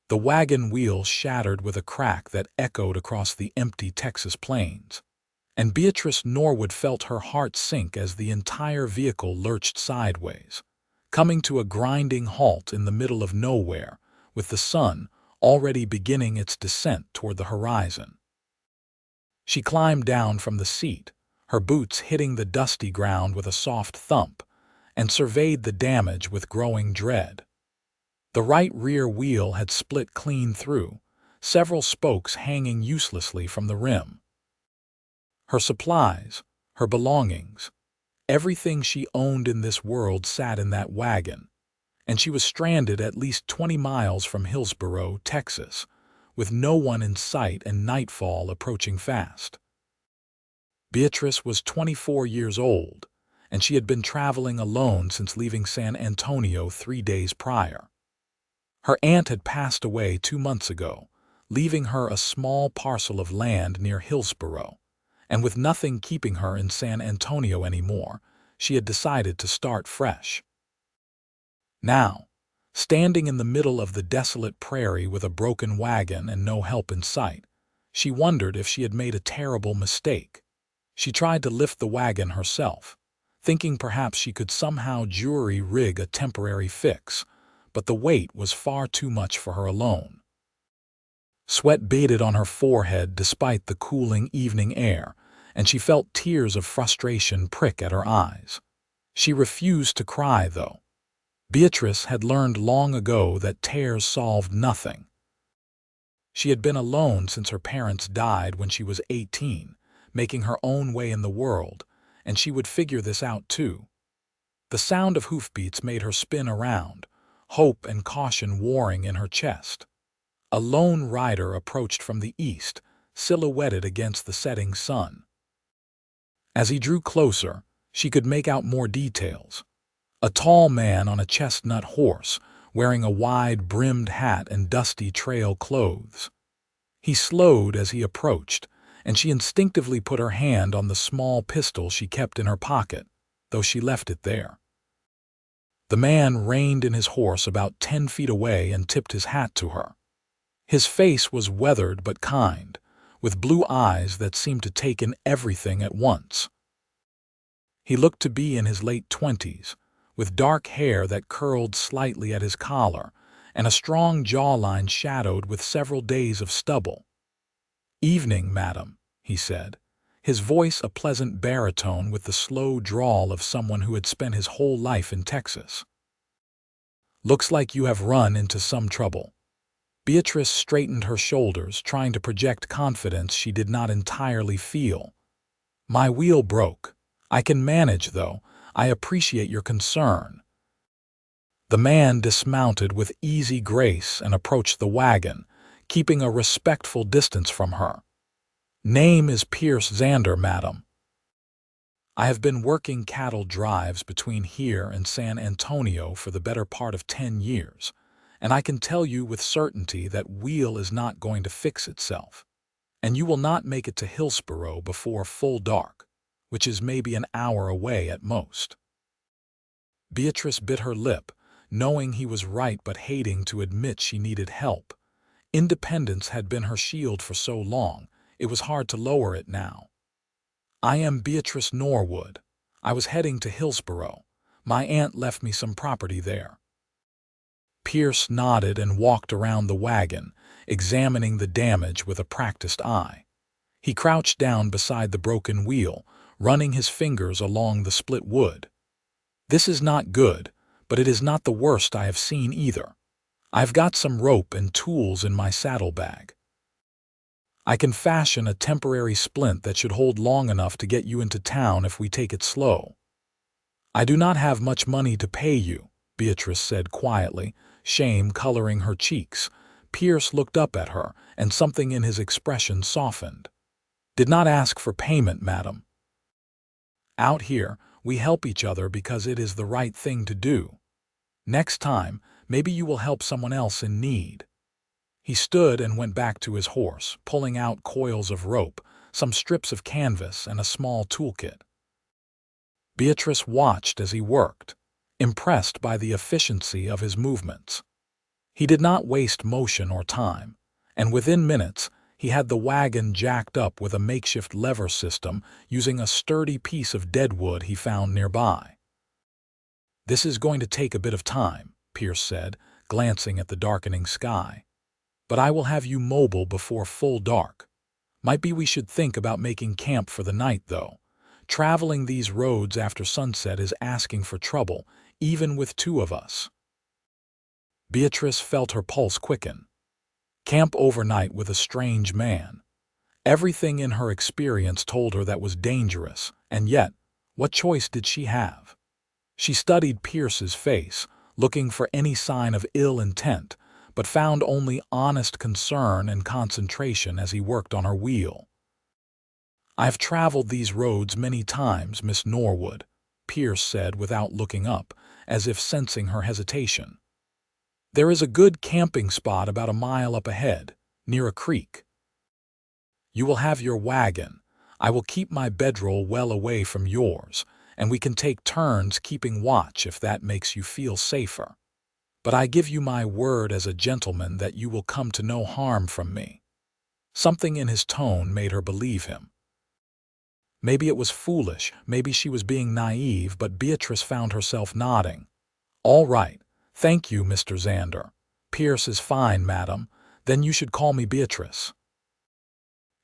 The wagon wheel shattered with a crack that echoed across the empty Texas plains, and Beatrice Norwood felt her heart sink as the entire vehicle lurched sideways, coming to a grinding halt in the middle of nowhere, with the sun already beginning its descent toward the horizon. She climbed down from the seat, her boots hitting the dusty ground with a soft thump, and surveyed the damage with growing dread. The right rear wheel had split clean through, several spokes hanging uselessly from the rim. Her supplies, her belongings, everything she owned in this world sat in that wagon, and she was stranded at least 20 miles from Hillsboro, Texas, with no one in sight and nightfall approaching fast. Beatrice was 24 years old, and she had been traveling alone since leaving San Antonio 3 days prior. Her aunt had passed away 2 months ago, leaving her a small parcel of land near Hillsboro, and with nothing keeping her in San Antonio anymore, she had decided to start fresh. Now, standing in the middle of the desolate prairie with a broken wagon and no help in sight, she wondered if she had made a terrible mistake. She tried to lift the wagon herself, thinking perhaps she could somehow jury-rig a temporary fix, but the weight was far too much for her alone. Sweat beaded on her forehead despite the cooling evening air, and she felt tears of frustration prick at her eyes. She refused to cry, though. Beatrice had learned long ago that tears solved nothing. She had been alone since her parents died when she was 18, making her own way in the world, and she would figure this out too. The sound of hoofbeats made her spin around, hope and caution warring in her chest. A lone rider approached from the east, silhouetted against the setting sun. As he drew closer, she could make out more details. A tall man on a chestnut horse, wearing a wide-brimmed hat and dusty trail clothes. He slowed as he approached, and she instinctively put her hand on the small pistol she kept in her pocket, though she left it there. The man reined in his horse about 10 feet away and tipped his hat to her. His face was weathered but kind, with blue eyes that seemed to take in everything at once. He looked to be in his late 20s, with dark hair that curled slightly at his collar, and a strong jawline shadowed with several days of stubble. "Evening, madam," he said, his voice a pleasant baritone with the slow drawl of someone who had spent his whole life in Texas. "Looks like you have run into some trouble." Beatrice straightened her shoulders, trying to project confidence she did not entirely feel. "My wheel broke. I can manage, though. I appreciate your concern." The man dismounted with easy grace and approached the wagon, keeping a respectful distance from her. "Name is Pierce Xander, madam. I have been working cattle drives between here and San Antonio for the better part of 10 years, and I can tell you with certainty that wheel is not going to fix itself, and you will not make it to Hillsboro before full dark, which is maybe an hour away at most." Beatrice bit her lip, knowing he was right but hating to admit she needed help. Independence had been her shield for so long, it was hard to lower it now. "I am Beatrice Norwood. I was heading to Hillsboro. My aunt left me some property there." Pierce nodded and walked around the wagon, examining the damage with a practiced eye. He crouched down beside the broken wheel, running his fingers along the split wood. "This is not good, but it is not the worst I have seen either. I've got some rope and tools in my saddlebag. I can fashion a temporary splint that should hold long enough to get you into town if we take it slow." "I do not have much money to pay you," Beatrice said quietly, shame coloring her cheeks. Pierce looked up at her, and something in his expression softened. "Did not ask for payment, madam. Out here, we help each other because it is the right thing to do. Next time, maybe you will help someone else in need." He stood and went back to his horse, pulling out coils of rope, some strips of canvas, and a small toolkit. Beatrice watched as he worked, impressed by the efficiency of his movements. He did not waste motion or time, and within minutes he had the wagon jacked up with a makeshift lever system using a sturdy piece of deadwood he found nearby. "This is going to take a bit of time," Pierce said, glancing at the darkening sky. "But I will have you mobile before full dark. Might be we should think about making camp for the night, though. Traveling these roads after sunset is asking for trouble, even with two of us." Beatrice felt her pulse quicken. Camp overnight with a strange man. Everything in her experience told her that was dangerous, and yet, what choice did she have? She studied Pierce's face, looking for any sign of ill intent, but found only honest concern and concentration as he worked on her wheel. "I have traveled these roads many times, Miss Norwood," Pierce said without looking up, as if sensing her hesitation. "There is a good camping spot about a mile up ahead, near a creek. You will have your wagon. I will keep my bedroll well away from yours, and we can take turns keeping watch if that makes you feel safer. But I give you my word as a gentleman that you will come to no harm from me." Something in his tone made her believe him. Maybe it was foolish, maybe she was being naive, but Beatrice found herself nodding. "All right. Thank you, Mr. Xander. Pierce is fine, madam. Then you should call me Beatrice."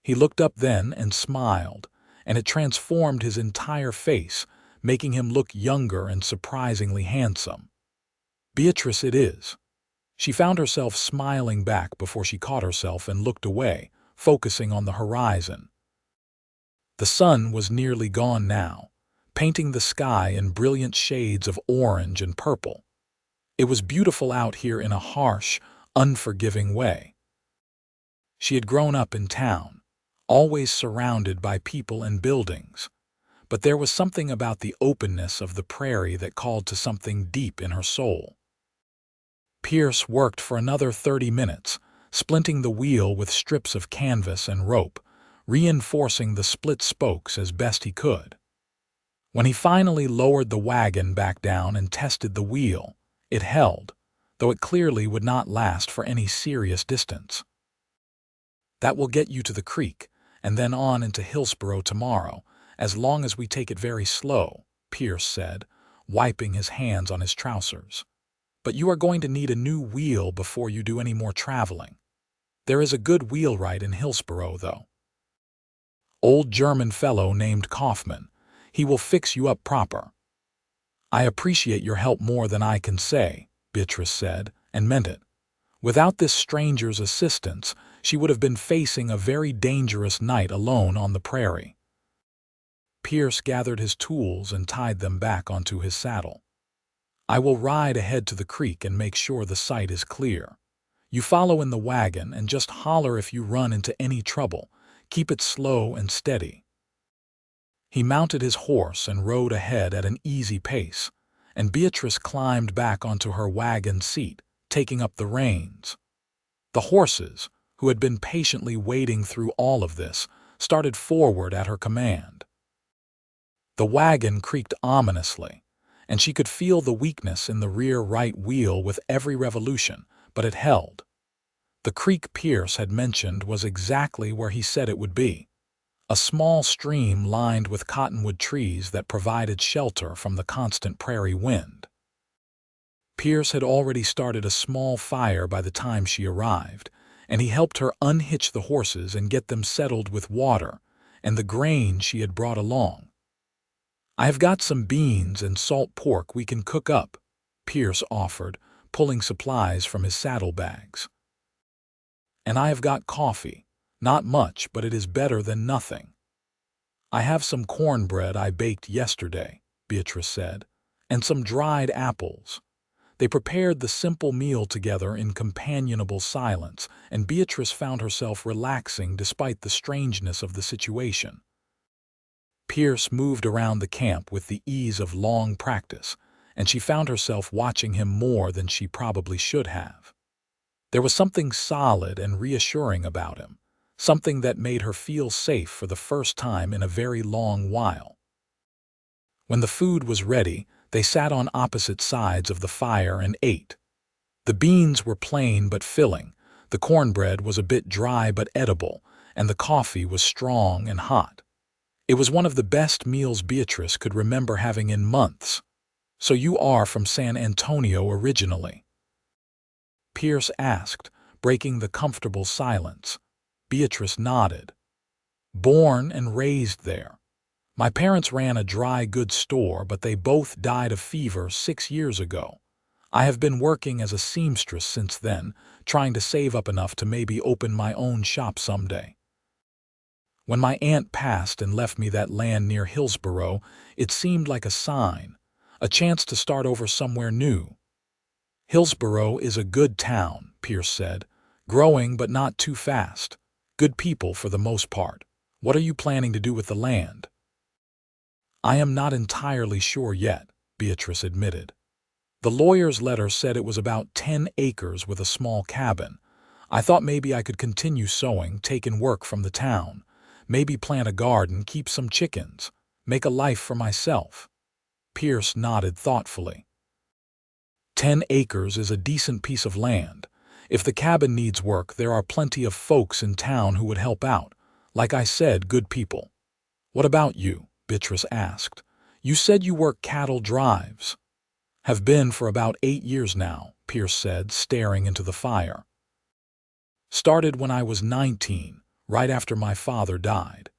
He looked up then and smiled, and it transformed his entire face, making him look younger and surprisingly handsome. "Beatrice it is." She found herself smiling back before she caught herself and looked away, focusing on the horizon. The sun was nearly gone now, painting the sky in brilliant shades of orange and purple. It was beautiful out here in a harsh, unforgiving way. She had grown up in town, always surrounded by people and buildings, but there was something about the openness of the prairie that called to something deep in her soul. Pierce worked for another 30 minutes, splinting the wheel with strips of canvas and rope, reinforcing the split spokes as best he could. When he finally lowered the wagon back down and tested the wheel, it held, though it clearly would not last for any serious distance. "That will get you to the creek, and then on into Hillsboro tomorrow, as long as we take it very slow," Pierce said, wiping his hands on his trousers. "But you are going to need a new wheel before you do any more traveling. There is a good wheelwright in Hillsboro, though. Old German fellow named Kaufman. He will fix you up proper." "I appreciate your help more than I can say," Beatrice said, and meant it. Without this stranger's assistance, she would have been facing a very dangerous night alone on the prairie. Pierce gathered his tools and tied them back onto his saddle. "I will ride ahead to the creek and make sure the sight is clear. You follow in the wagon and just holler if you run into any trouble. Keep it slow and steady." He mounted his horse and rode ahead at an easy pace, and Beatrice climbed back onto her wagon seat, taking up the reins. The horses, who had been patiently waiting through all of this, started forward at her command. The wagon creaked ominously, and she could feel the weakness in the rear right wheel with every revolution, but it held. The creek Pierce had mentioned was exactly where he said it would be. A small stream lined with cottonwood trees that provided shelter from the constant prairie wind. Pierce had already started a small fire by the time she arrived, and he helped her unhitch the horses and get them settled with water and the grain she had brought along. "I have got some beans and salt pork we can cook up," Pierce offered, pulling supplies from his saddlebags. "And I have got coffee. Not much, but it is better than nothing." "I have some cornbread I baked yesterday," Beatrice said, "and some dried apples." They prepared the simple meal together in companionable silence, and Beatrice found herself relaxing despite the strangeness of the situation. Pierce moved around the camp with the ease of long practice, and she found herself watching him more than she probably should have. There was something solid and reassuring about him, something that made her feel safe for the first time in a very long while. When the food was ready, they sat on opposite sides of the fire and ate. The beans were plain but filling, the cornbread was a bit dry but edible, and the coffee was strong and hot. It was one of the best meals Beatrice could remember having in months. "So you are from San Antonio originally?" Pierce asked, breaking the comfortable silence. Beatrice nodded. "Born and raised there. My parents ran a dry goods store, but they both died of fever 6 years ago. I have been working as a seamstress since then, trying to save up enough to maybe open my own shop someday. When my aunt passed and left me that land near Hillsborough, it seemed like a sign, a chance to start over somewhere new." "Hillsborough is a good town," Pierce said, "growing but not too fast. Good people for the most part. What are you planning to do with the land?" "I am not entirely sure yet," Beatrice admitted. "The lawyer's letter said it was about 10 acres with a small cabin. I thought maybe I could continue sewing, take in work from the town, maybe plant a garden, keep some chickens, make a life for myself." Pierce nodded thoughtfully. 10 acres is a decent piece of land. If the cabin needs work, there are plenty of folks in town who would help out. Like I said, good people. "What about you?" Beatrice asked. "You said you work cattle drives." "Have been for about 8 years now," Pierce said, staring into the fire. "Started when I was 19, right after my father died.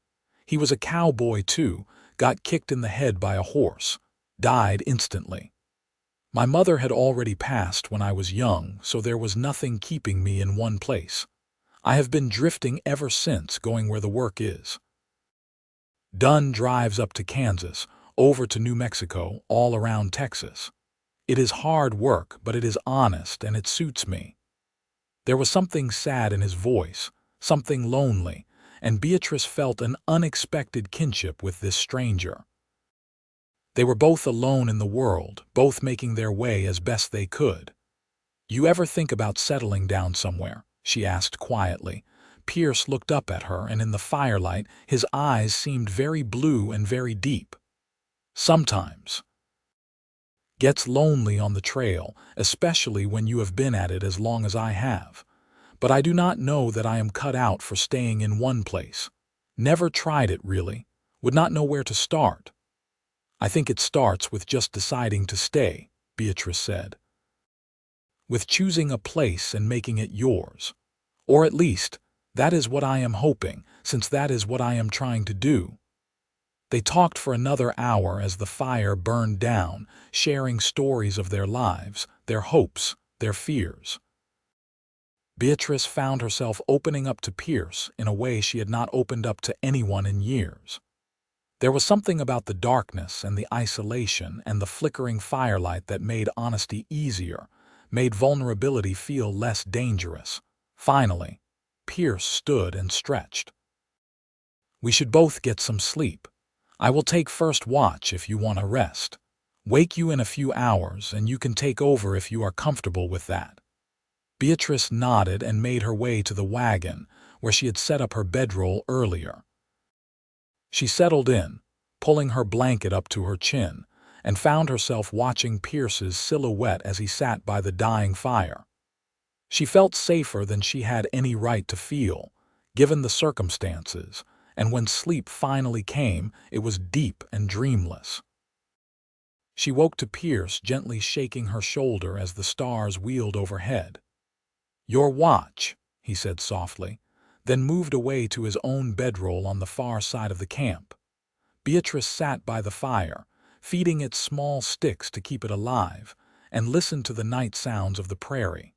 He was a cowboy too, got kicked in the head by a horse, died instantly. My mother had already passed when I was young, so there was nothing keeping me in one place. I have been drifting ever since, going where the work is." Dunn drives up to Kansas, over to New Mexico, all around Texas. "It is hard work, but it is honest and it suits me." There was something sad in his voice, something lonely, and Beatrice felt an unexpected kinship with this stranger. They were both alone in the world, both making their way as best they could. "You ever think about settling down somewhere?" she asked quietly. Pierce looked up at her, and in the firelight his eyes seemed very blue and very deep. "Sometimes. Gets lonely on the trail, especially when you have been at it as long as I have. But I do not know that I am cut out for staying in one place. Never tried it, really. Would not know where to start." "I think it starts with just deciding to stay," Beatrice said. "With choosing a place and making it yours. Or at least, that is what I am hoping, since that is what I am trying to do." They talked for another hour as the fire burned down, sharing stories of their lives, their hopes, their fears. Beatrice found herself opening up to Pierce in a way she had not opened up to anyone in years. There was something about the darkness and the isolation and the flickering firelight that made honesty easier, made vulnerability feel less dangerous. Finally, Pierce stood and stretched. "We should both get some sleep. I will take first watch if you want to rest. Wake you in a few hours, and you can take over if you are comfortable with that." Beatrice nodded and made her way to the wagon, where she had set up her bedroll earlier. She settled in, pulling her blanket up to her chin, and found herself watching Pierce's silhouette as he sat by the dying fire. She felt safer than she had any right to feel, given the circumstances, and when sleep finally came, it was deep and dreamless. She woke to Pierce gently shaking her shoulder as the stars wheeled overhead. "Your watch," he said softly, then moved away to his own bedroll on the far side of the camp. Beatrice sat by the fire, feeding it small sticks to keep it alive, and listened to the night sounds of the prairie.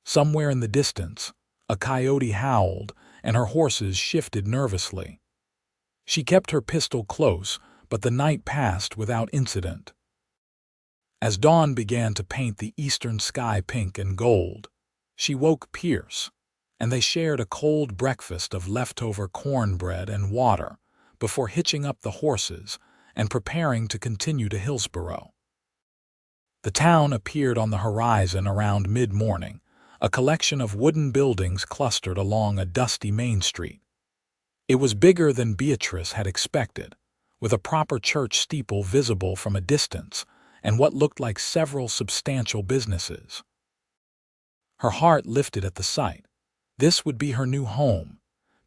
Somewhere in the distance, a coyote howled, and her horses shifted nervously. She kept her pistol close, but the night passed without incident. As dawn began to paint the eastern sky pink and gold, she woke Pierce, and they shared a cold breakfast of leftover cornbread and water before hitching up the horses and preparing to continue to Hillsborough. The town appeared on the horizon around mid-morning, a collection of wooden buildings clustered along a dusty main street. It was bigger than Beatrice had expected, with a proper church steeple visible from a distance and what looked like several substantial businesses. Her heart lifted at the sight. This would be her new home.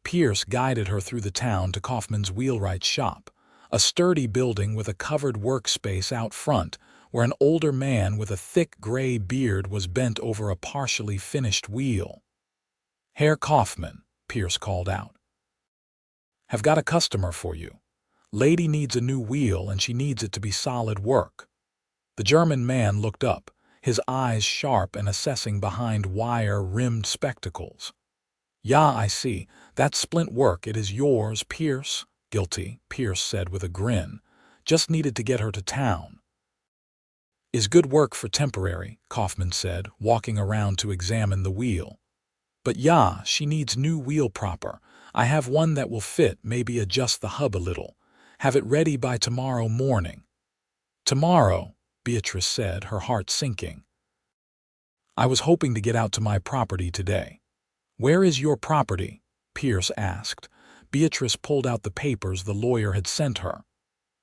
Pierce guided her through the town to Kaufman's wheelwright shop, a sturdy building with a covered workspace out front where an older man with a thick gray beard was bent over a partially finished wheel. "Herr Kaufman," Pierce called out. "Have got a customer for you. Lady needs a new wheel and she needs it to be solid work." The German man looked up, his eyes sharp and assessing behind wire-rimmed spectacles. "Ja, I see. That's splint work. It is yours, Pierce." "Guilty," Pierce said with a grin. "Just needed to get her to town." "Is good work for temporary," Kaufman said, walking around to examine the wheel. "But ja, she needs new wheel proper. I have one that will fit, maybe adjust the hub a little. Have it ready by tomorrow morning." "Tomorrow," Beatrice said, her heart sinking. "I was hoping to get out to my property today." "Where is your property?" Pierce asked. Beatrice pulled out the papers the lawyer had sent her.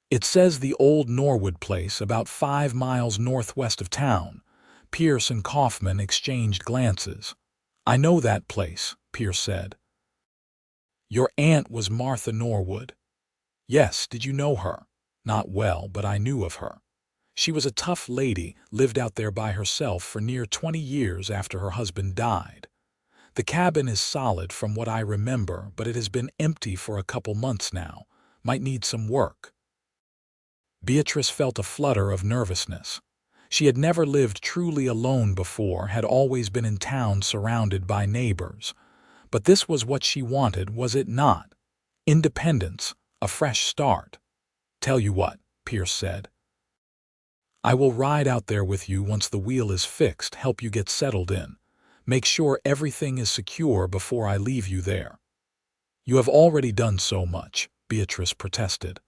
"It says the old Norwood place, about 5 miles northwest of town." Pierce and Kaufman exchanged glances. "I know that place," Pierce said. "Your aunt was Martha Norwood." "Yes, did you know her?" "Not well, but I knew of her. She was a tough lady, lived out there by herself for near 20 years after her husband died. The cabin is solid from what I remember, but it has been empty for a couple months now. Might need some work." Beatrice felt a flutter of nervousness. She had never lived truly alone before, had always been in town surrounded by neighbors. But this was what she wanted, was it not? Independence, a fresh start. "Tell you what," Pierce said. "I will ride out there with you once the wheel is fixed, help you get settled in. Make sure everything is secure before I leave you there." "You have already done so much," Beatrice protested.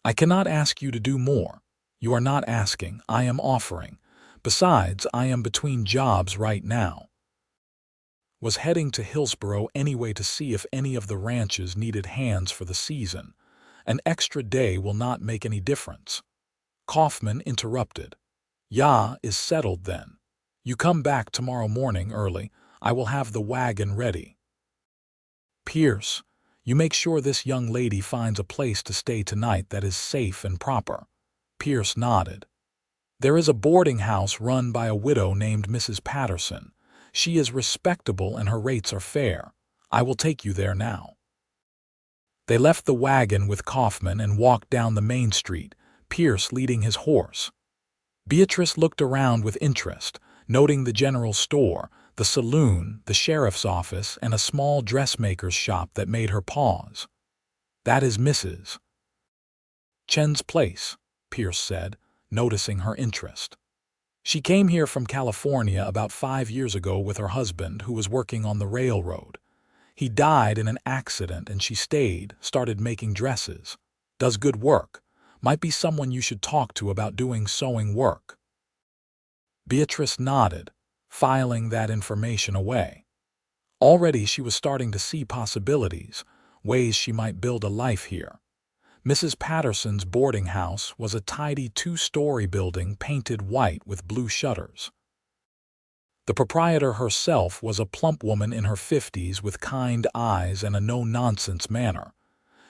"I cannot ask you to do more." "You are not asking, I am offering. Besides, I am between jobs right now. Was heading to Hillsborough anyway to see if any of the ranches needed hands for the season. An extra day will not make any difference." Kaufman interrupted. "Ja is settled then. You come back tomorrow morning early. I will have the wagon ready." "Pierce, you make sure this young lady finds a place to stay tonight that is safe and proper." Pierce nodded. "There is a boarding house run by a widow named Mrs. Patterson. She is respectable and her rates are fair. I will take you there now." They left the wagon with Kaufman and walked down the main street, Pierce leading his horse. Beatrice looked around with interest, noting the general store, the saloon, the sheriff's office, and a small dressmaker's shop that made her pause. "That is Mrs. Chen's place," Pierce said, noticing her interest. "She came here from California about 5 years ago with her husband, who was working on the railroad. He died in an accident and she stayed, started making dresses. Does good work. Might be someone you should talk to about doing sewing work." Beatrice nodded, filing that information away. Already she was starting to see possibilities, ways she might build a life here. Mrs. Patterson's boarding house was a tidy 2-story building painted white with blue shutters. The proprietor herself was a plump woman in her 50s with kind eyes and a no-nonsense manner.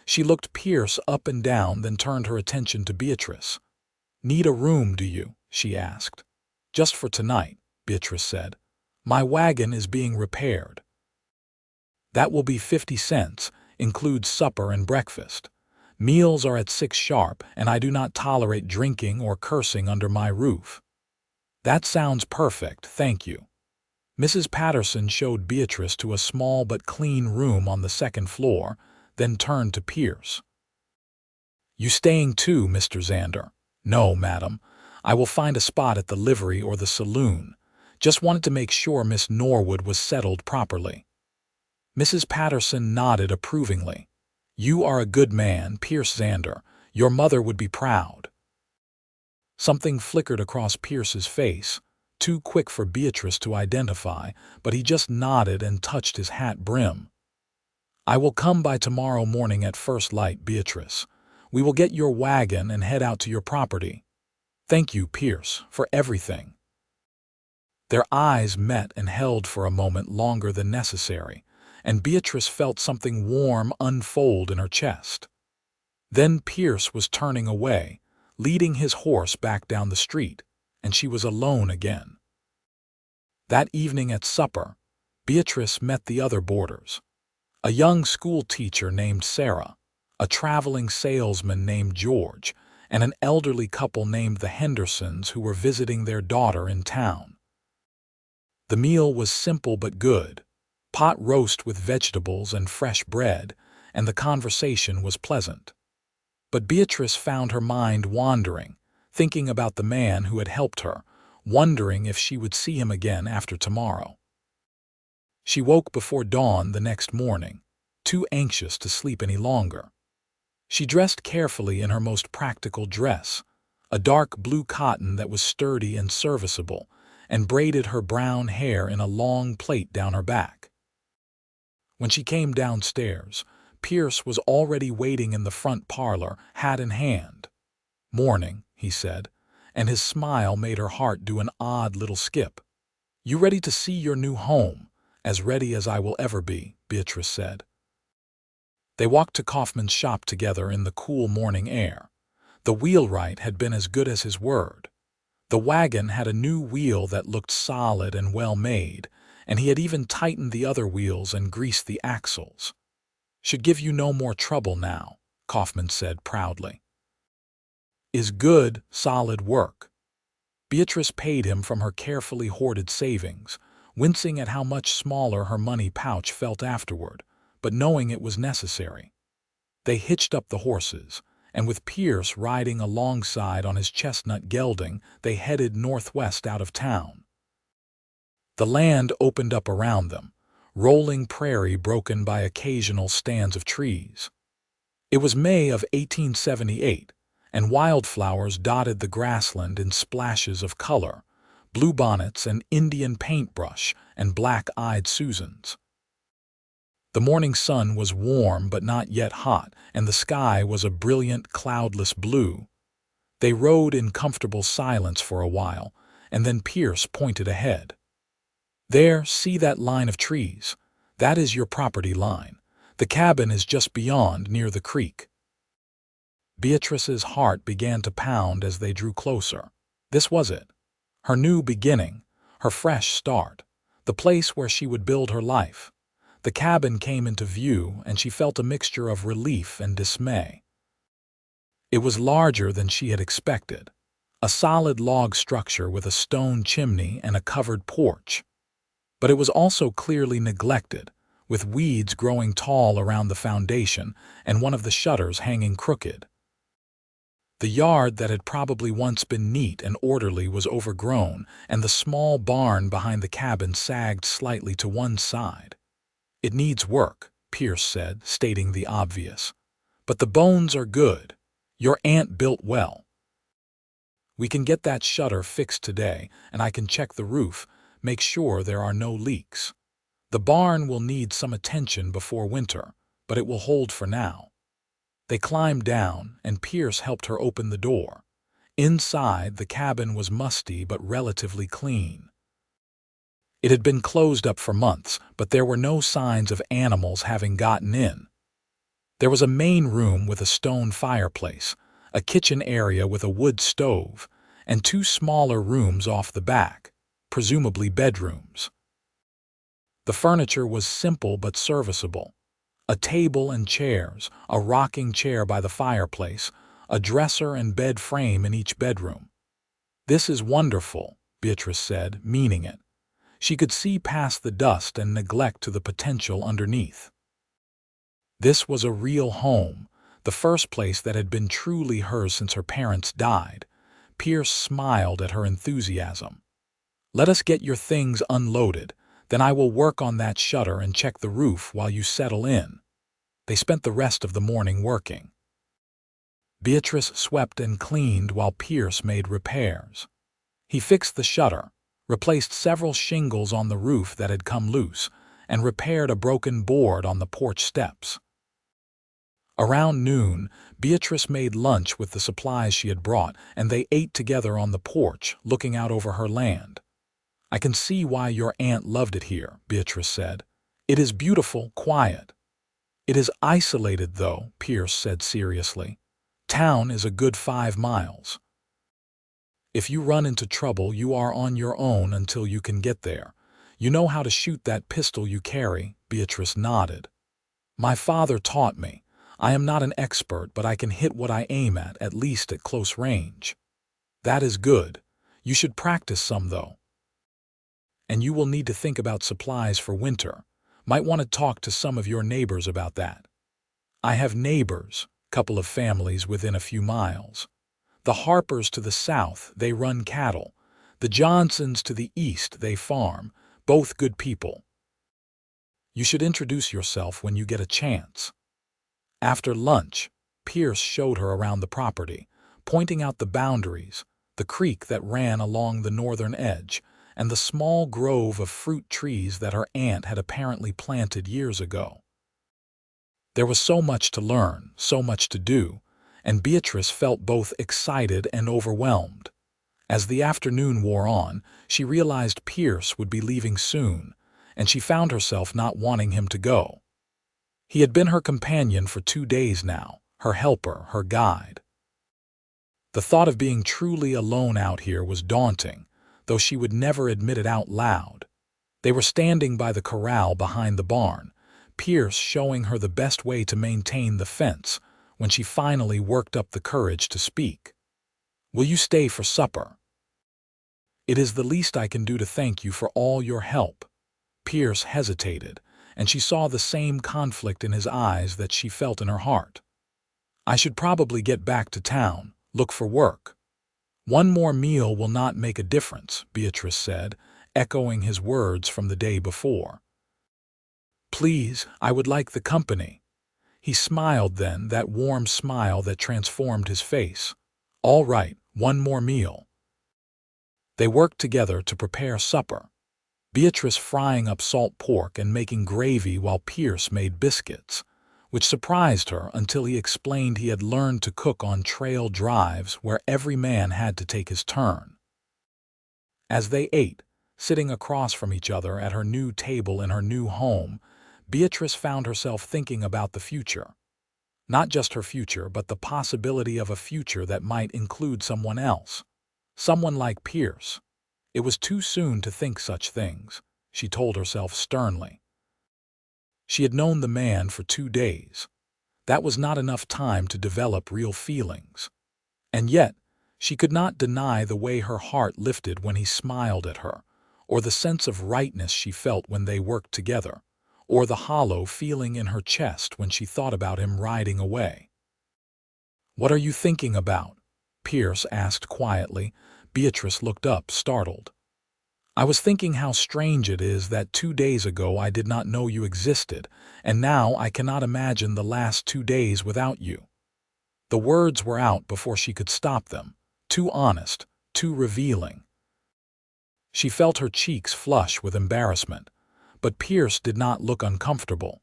She looked Pierce up and down, then turned her attention to Beatrice. "Need a room, do you?" she asked. "Just for tonight," Beatrice said. "My wagon is being repaired." "That will be 50 cents, includes supper and breakfast. Meals are at 6 sharp, and I do not tolerate drinking or cursing under my roof." "That sounds perfect, thank you." Mrs. Patterson showed Beatrice to a small but clean room on the 2nd floor, then turned to Pierce. "You staying too, Mr. Xander?" "No, madam. I will find a spot at the livery or the saloon. Just wanted to make sure Miss Norwood was settled properly." Mrs. Patterson nodded approvingly. "You are a good man, Pierce Xander. Your mother would be proud." Something flickered across Pierce's face, too quick for Beatrice to identify, but he just nodded and touched his hat brim. "I will come by tomorrow morning at first light, Beatrice. We will get your wagon and head out to your property." "Thank you, Pierce, for everything." Their eyes met and held for a moment longer than necessary, and Beatrice felt something warm unfold in her chest. Then Pierce was turning away, leading his horse back down the street, and she was alone again. That evening at supper, Beatrice met the other boarders. A young school teacher named Sarah, a traveling salesman named George, and an elderly couple named the Hendersons who were visiting their daughter in town. The meal was simple but good, pot roast with vegetables and fresh bread, and the conversation was pleasant. But Beatrice found her mind wandering, thinking about the man who had helped her, wondering if she would see him again after tomorrow. She woke before dawn the next morning, too anxious to sleep any longer. She dressed carefully in her most practical dress, a dark blue cotton that was sturdy and serviceable, and braided her brown hair in a long plait down her back. When she came downstairs, Pierce was already waiting in the front parlor, hat in hand. "Morning," he said, and his smile made her heart do an odd little skip. "You ready to see your new home?" "As ready as I will ever be," Beatrice said. They walked to Kaufman's shop together in the cool morning air. The wheelwright had been as good as his word. The wagon had a new wheel that looked solid and well made, and he had even tightened the other wheels and greased the axles. "Should give you no more trouble now," Kaufman said proudly. "Is good, solid work." Beatrice paid him from her carefully hoarded savings, wincing at how much smaller her money pouch felt afterward, but knowing it was necessary. They hitched up the horses, and with Pierce riding alongside on his chestnut gelding, they headed northwest out of town. The land opened up around them, rolling prairie broken by occasional stands of trees. It was May of 1878, and wildflowers dotted the grassland in splashes of color, bluebonnets and Indian paintbrush and black-eyed Susans. The morning sun was warm but not yet hot, and the sky was a brilliant, cloudless blue. They rode in comfortable silence for a while, and then Pierce pointed ahead. "There, see that line of trees? That is your property line. The cabin is just beyond, near the creek." Beatrice's heart began to pound as they drew closer. This was it. Her new beginning, her fresh start, the place where she would build her life. The cabin came into view, and she felt a mixture of relief and dismay. It was larger than she had expected, a solid log structure with a stone chimney and a covered porch. But it was also clearly neglected, with weeds growing tall around the foundation and one of the shutters hanging crooked. The yard that had probably once been neat and orderly was overgrown, and the small barn behind the cabin sagged slightly to one side. "It needs work," Pierce said, stating the obvious. "But the bones are good. Your aunt built well. We can get that shutter fixed today, and I can check the roof, make sure there are no leaks. The barn will need some attention before winter, but it will hold for now." They climbed down, and Pierce helped her open the door. Inside, the cabin was musty but relatively clean. It had been closed up for months, but there were no signs of animals having gotten in. There was a main room with a stone fireplace, a kitchen area with a wood stove, and two smaller rooms off the back, presumably bedrooms. The furniture was simple but serviceable. A table and chairs, a rocking chair by the fireplace, a dresser and bed frame in each bedroom. "This is wonderful," Beatrice said, meaning it. She could see past the dust and neglect to the potential underneath. This was a real home, the first place that had been truly hers since her parents died. Pierce smiled at her enthusiasm. "Let us get your things unloaded, then I will work on that shutter and check the roof while you settle in." They spent the rest of the morning working. Beatrice swept and cleaned while Pierce made repairs. He fixed the shutter, replaced several shingles on the roof that had come loose, and repaired a broken board on the porch steps. Around noon, Beatrice made lunch with the supplies she had brought, and they ate together on the porch, looking out over her land. I can see why your aunt loved it here, Beatrice said. It is beautiful, quiet. It is isolated, though, Pierce said seriously. Town is a good 5 miles. If you run into trouble, you are on your own until you can get there. You know how to shoot that pistol you carry, Beatrice nodded. My father taught me. I am not an expert, but I can hit what I aim at least at close range. That is good. You should practice some, though. And you will need to think about supplies for winter. Might want to talk to some of your neighbors about that. I have neighbors, couple of families within a few miles. The Harpers to the south, they run cattle. The Johnsons to the east, they farm. Both good people. You should introduce yourself when you get a chance. After lunch, Pierce showed her around the property, pointing out the boundaries, the creek that ran along the northern edge, and the small grove of fruit trees that her aunt had apparently planted years ago. There was so much to learn, so much to do, and Beatrice felt both excited and overwhelmed. As the afternoon wore on, she realized Pierce would be leaving soon, and she found herself not wanting him to go. He had been her companion for 2 days now, her helper, her guide. The thought of being truly alone out here was daunting, though she would never admit it out loud. They were standing by the corral behind the barn, Pierce showing her the best way to maintain the fence, when she finally worked up the courage to speak. Will you stay for supper? It is the least I can do to thank you for all your help. Pierce hesitated, and she saw the same conflict in his eyes that she felt in her heart. I should probably get back to town, look for work. One more meal will not make a difference, Beatrice said, echoing his words from the day before. Please, I would like the company. He smiled then, that warm smile that transformed his face. All right, one more meal. They worked together to prepare supper, Beatrice frying up salt pork and making gravy while Pierce made biscuits, which surprised her until he explained he had learned to cook on trail drives where every man had to take his turn. As they ate, sitting across from each other at her new table in her new home, Beatrice found herself thinking about the future. Not just her future, but the possibility of a future that might include someone else. Someone like Pierce. It was too soon to think such things, she told herself sternly. She had known the man for 2 days. That was not enough time to develop real feelings. And yet, she could not deny the way her heart lifted when he smiled at her, or the sense of rightness she felt when they worked together, or the hollow feeling in her chest when she thought about him riding away. What are you thinking about? Pierce asked quietly. Beatrice looked up, startled. I was thinking how strange it is that 2 days ago I did not know you existed, and now I cannot imagine the last 2 days without you. The words were out before she could stop them, too honest, too revealing. She felt her cheeks flush with embarrassment, but Pierce did not look uncomfortable.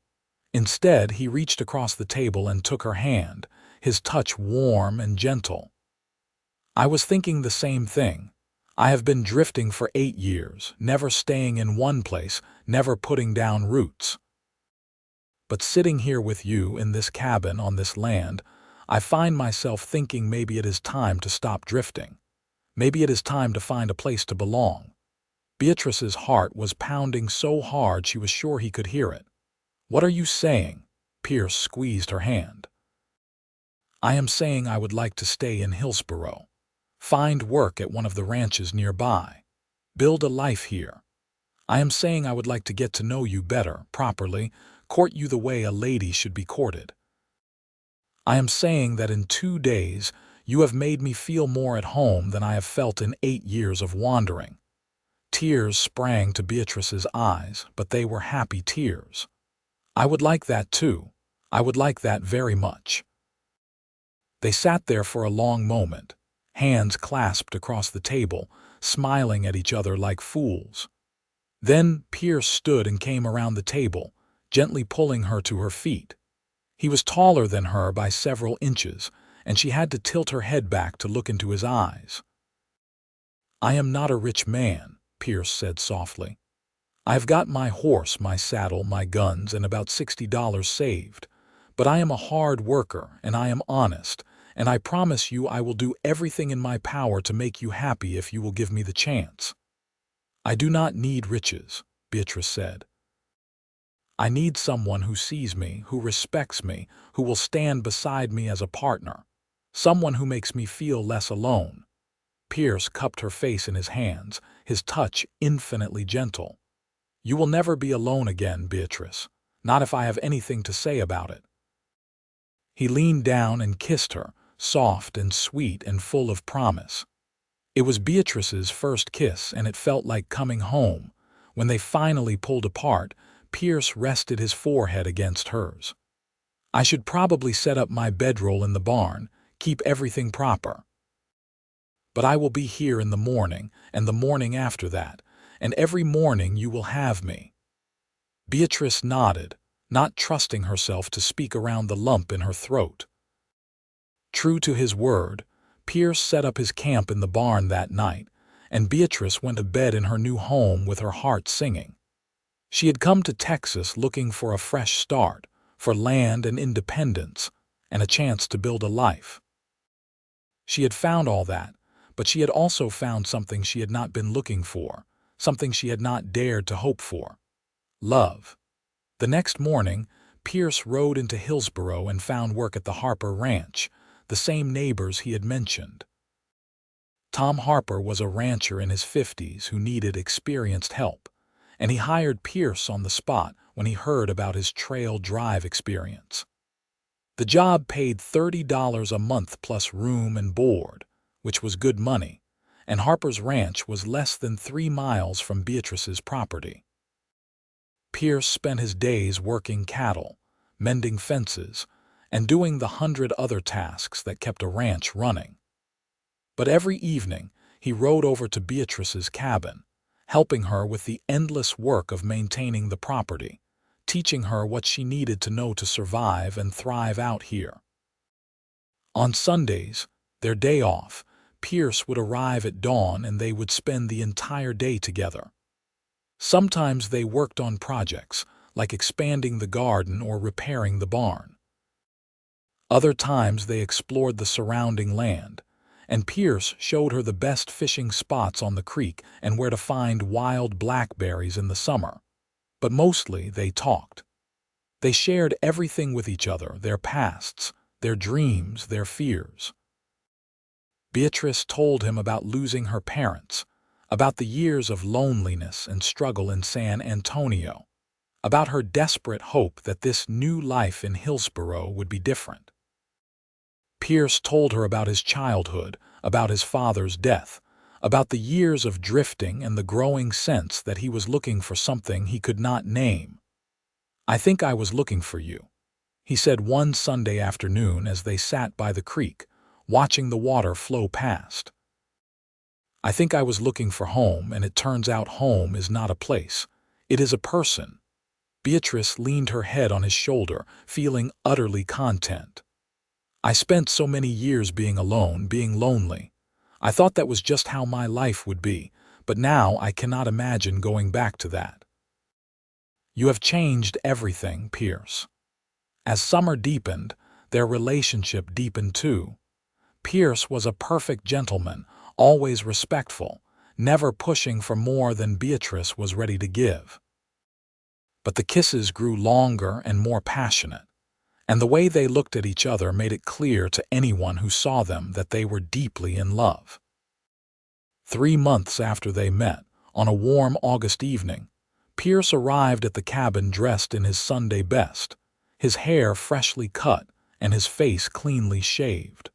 Instead, he reached across the table and took her hand, his touch warm and gentle. I was thinking the same thing. I have been drifting for 8 years, never staying in one place, never putting down roots. But sitting here with you in this cabin on this land, I find myself thinking maybe it is time to stop drifting. Maybe it is time to find a place to belong. Beatrice's heart was pounding so hard she was sure he could hear it. What are you saying? Pierce squeezed her hand. I am saying I would like to stay in Hillsborough. Find work at one of the ranches nearby. Build a life here. I am saying I would like to get to know you better, properly, court you the way a lady should be courted. I am saying that in 2 days you have made me feel more at home than I have felt in 8 years of wandering. Tears sprang to Beatrice's eyes, but they were happy tears. I would like that too. I would like that very much. They sat there for a long moment, hands clasped across the table, smiling at each other like fools. Then Pierce stood and came around the table, gently pulling her to her feet. He was taller than her by several inches, and she had to tilt her head back to look into his eyes. I am not a rich man, Pierce said softly. "I've got my horse, my saddle, my guns, and about $60 saved. But I am a hard worker, and I am honest, and I promise you I will do everything in my power to make you happy if you will give me the chance." "I do not need riches," Beatrice said. "I need someone who sees me, who respects me, who will stand beside me as a partner. Someone who makes me feel less alone." Pierce cupped her face in his hands, his touch infinitely gentle. "You will never be alone again, Beatrice. Not if I have anything to say about it." He leaned down and kissed her, soft and sweet and full of promise. It was Beatrice's first kiss, and it felt like coming home. When they finally pulled apart, Pierce rested his forehead against hers. "I should probably set up my bedroll in the barn, keep everything proper. But I will be here in the morning, and the morning after that, and every morning you will have me." Beatrice nodded, not trusting herself to speak around the lump in her throat. True to his word, Pierce set up his camp in the barn that night, and Beatrice went to bed in her new home with her heart singing. She had come to Texas looking for a fresh start, for land and independence, and a chance to build a life. She had found all that, but she had also found something she had not been looking for, something she had not dared to hope for: love. The next morning, Pierce rode into Hillsboro and found work at the Harper Ranch, the same neighbors he had mentioned. Tom Harper was a rancher in his 50s who needed experienced help, and he hired Pierce on the spot when he heard about his trail drive experience. The job paid $30 a month plus room and board, which was good money, and Harper's ranch was less than 3 miles from Beatrice's property. Pierce spent his days working cattle, mending fences, and doing the 100 other tasks that kept a ranch running. But every evening, he rode over to Beatrice's cabin, helping her with the endless work of maintaining the property, teaching her what she needed to know to survive and thrive out here. On Sundays, their day off, Pierce would arrive at dawn and they would spend the entire day together. Sometimes they worked on projects, like expanding the garden or repairing the barn. Other times they explored the surrounding land, and Pierce showed her the best fishing spots on the creek and where to find wild blackberries in the summer. But mostly they talked. They shared everything with each other, their pasts, their dreams, their fears. Beatrice told him about losing her parents, about the years of loneliness and struggle in San Antonio, about her desperate hope that this new life in Hillsboro would be different. Pierce told her about his childhood, about his father's death, about the years of drifting and the growing sense that he was looking for something he could not name. "I think I was looking for you," he said one Sunday afternoon as they sat by the creek, watching the water flow past. "I think I was looking for home, and it turns out home is not a place. It is a person." Beatrice leaned her head on his shoulder, feeling utterly content. "I spent so many years being alone, being lonely. I thought that was just how my life would be, but now I cannot imagine going back to that." "You have changed everything, Pierce." As summer deepened, their relationship deepened too. Pierce was a perfect gentleman, always respectful, never pushing for more than Beatrice was ready to give. But the kisses grew longer and more passionate, and the way they looked at each other made it clear to anyone who saw them that they were deeply in love. 3 months after they met, on a warm August evening, Pierce arrived at the cabin dressed in his Sunday best, his hair freshly cut and his face cleanly shaved.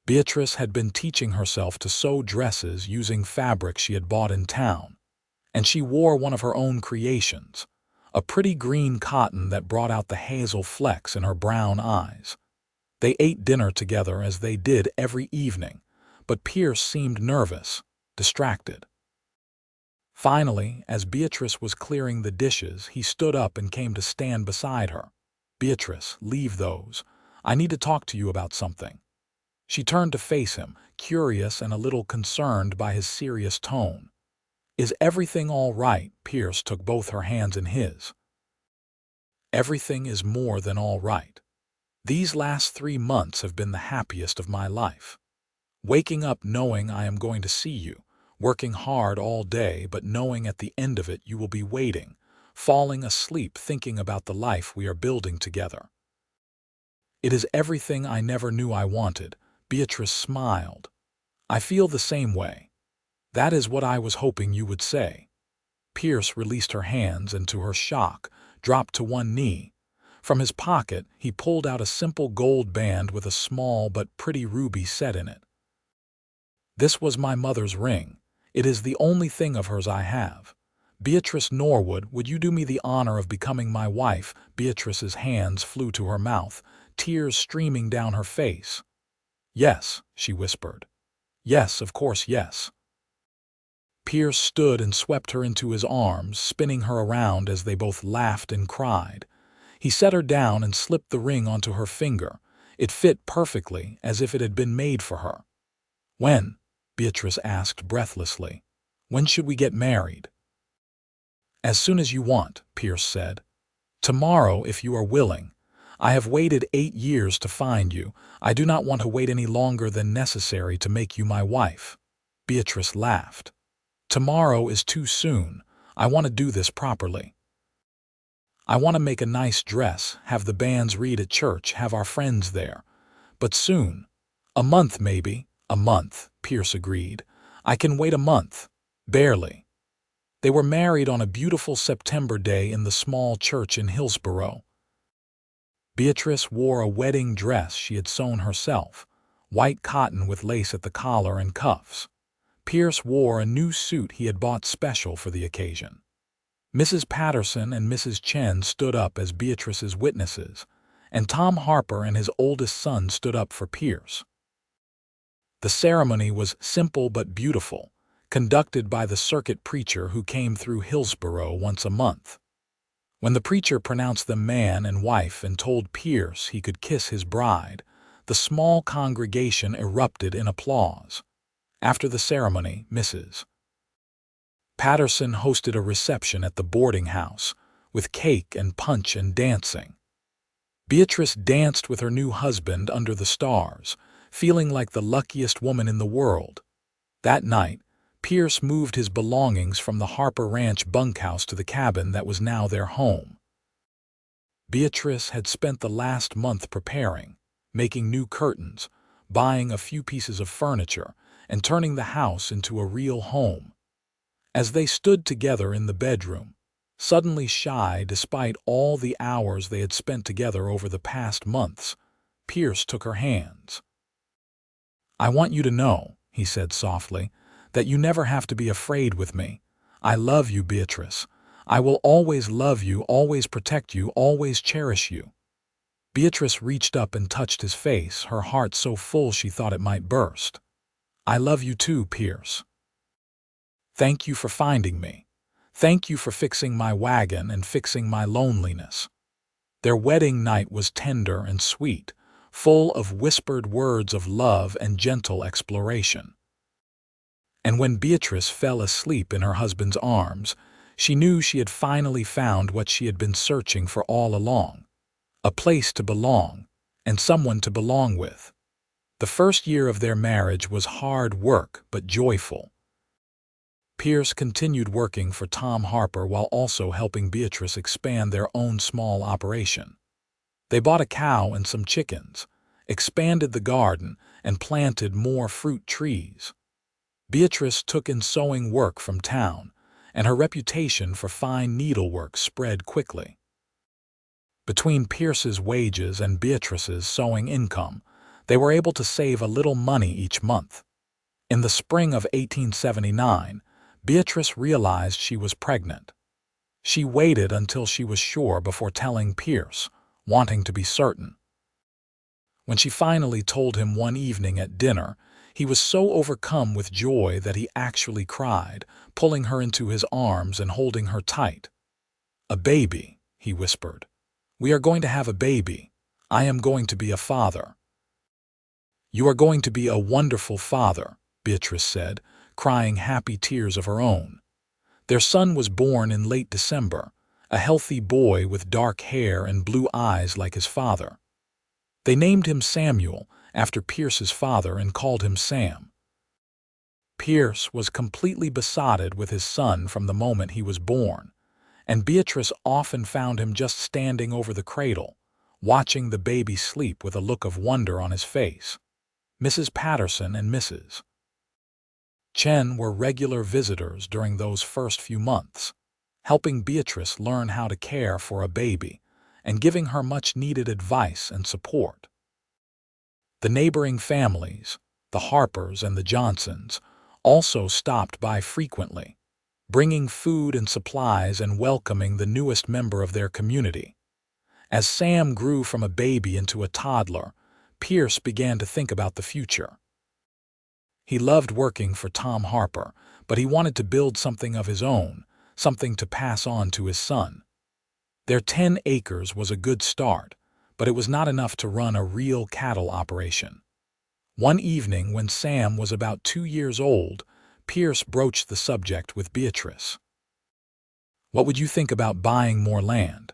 Beatrice had been teaching herself to sew dresses using fabric she had bought in town, and she wore one of her own creations, a pretty green cotton that brought out the hazel flecks in her brown eyes. They ate dinner together as they did every evening, but Pierce seemed nervous, distracted. Finally, as Beatrice was clearing the dishes, he stood up and came to stand beside her. "Beatrice, leave those. I need to talk to you about something." She turned to face him, curious and a little concerned by his serious tone. Is everything all right? Pierce took both her hands in his. Everything is more than all right. These last 3 months have been the happiest of my life. Waking up knowing I am going to see you, working hard all day but knowing at the end of it you will be waiting, falling asleep thinking about the life we are building together. It is everything I never knew I wanted. Beatrice smiled. I feel the same way. That is what I was hoping you would say. Pierce released her hands and to her shock, dropped to one knee. From his pocket, he pulled out a simple gold band with a small but pretty ruby set in it. This was my mother's ring. It is the only thing of hers I have. Beatrice Norwood, would you do me the honor of becoming my wife? Beatrice's hands flew to her mouth, tears streaming down her face. Yes, she whispered. Yes, of course, yes. Pierce stood and swept her into his arms, spinning her around as they both laughed and cried. He set her down and slipped the ring onto her finger. It fit perfectly, as if it had been made for her. When? Beatrice asked breathlessly. When should we get married? As soon as you want, Pierce said. Tomorrow, if you are willing. I have waited 8 years to find you. I do not want to wait any longer than necessary to make you my wife. Beatrice laughed. Tomorrow is too soon. I want to do this properly. I want to make a nice dress, have the bands read at church, have our friends there. But soon. A month maybe. A month, Pierce agreed. I can wait a month. Barely. They were married on a beautiful September day in the small church in Hillsborough. Beatrice wore a wedding dress she had sewn herself, white cotton with lace at the collar and cuffs. Pierce wore a new suit he had bought special for the occasion. Mrs. Patterson and Mrs. Chen stood up as Beatrice's witnesses, and Tom Harper and his oldest son stood up for Pierce. The ceremony was simple but beautiful, conducted by the circuit preacher who came through Hillsborough once a month. When the preacher pronounced them man and wife and told Pierce he could kiss his bride, the small congregation erupted in applause. After the ceremony, Mrs. Patterson hosted a reception at the boarding house, with cake and punch and dancing. Beatrice danced with her new husband under the stars, feeling like the luckiest woman in the world. That night, Pierce moved his belongings from the Harper Ranch bunkhouse to the cabin that was now their home. Beatrice had spent the last month preparing, making new curtains, buying a few pieces of furniture, and turning the house into a real home. As they stood together in the bedroom, suddenly shy despite all the hours they had spent together over the past months, Pierce took her hands. I want you to know, he said softly, that you never have to be afraid with me. I love you, Beatrice. I will always love you, always protect you, always cherish you. Beatrice reached up and touched his face, her heart so full she thought it might burst. I love you too, Pierce. Thank you for finding me. Thank you for fixing my wagon and fixing my loneliness. Their wedding night was tender and sweet, full of whispered words of love and gentle exploration. And when Beatrice fell asleep in her husband's arms, she knew she had finally found what she had been searching for all along. A place to belong, and someone to belong with. The first year of their marriage was hard work but joyful. Pierce continued working for Tom Harper while also helping Beatrice expand their own small operation. They bought a cow and some chickens, expanded the garden, and planted more fruit trees. Beatrice took in sewing work from town, and her reputation for fine needlework spread quickly. Between Pierce's wages and Beatrice's sewing income, they were able to save a little money each month. In the spring of 1879, Beatrice realized she was pregnant. She waited until she was sure before telling Pierce, wanting to be certain. When she finally told him one evening at dinner, he was so overcome with joy that he actually cried, pulling her into his arms and holding her tight. A baby, he whispered. We are going to have a baby. I am going to be a father. You are going to be a wonderful father, Beatrice said, crying happy tears of her own. Their son was born in late December, a healthy boy with dark hair and blue eyes like his father. They named him Samuel after Pierce's father and called him Sam. Pierce was completely besotted with his son from the moment he was born, and Beatrice often found him just standing over the cradle, watching the baby sleep with a look of wonder on his face. Mrs. Patterson and Mrs. Chen were regular visitors during those first few months, helping Beatrice learn how to care for a baby and giving her much-needed advice and support. The neighboring families, the Harpers and the Johnsons, also stopped by frequently, bringing food and supplies and welcoming the newest member of their community. As Sam grew from a baby into a toddler, Pierce began to think about the future. He loved working for Tom Harper, but he wanted to build something of his own, something to pass on to his son. Their 10 acres was a good start, but it was not enough to run a real cattle operation. One evening when Sam was about 2 years old, Pierce broached the subject with Beatrice. "What would you think about buying more land?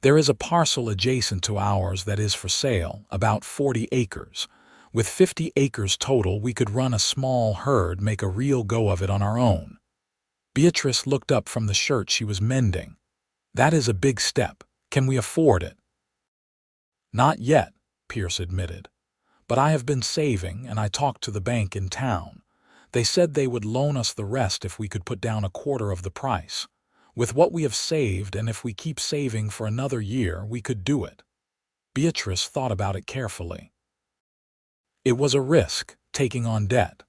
There is a parcel adjacent to ours that is for sale, about 40 acres. With 50 acres total, we could run a small herd, make a real go of it on our own." Beatrice looked up from the shirt she was mending. "That is a big step. Can we afford it?" "Not yet," Pierce admitted. "But I have been saving, and I talked to the bank in town. They said they would loan us the rest if we could put down a quarter of the price. With what we have saved, and if we keep saving for another year, we could do it." Beatrice thought about it carefully. It was a risk, taking on debt.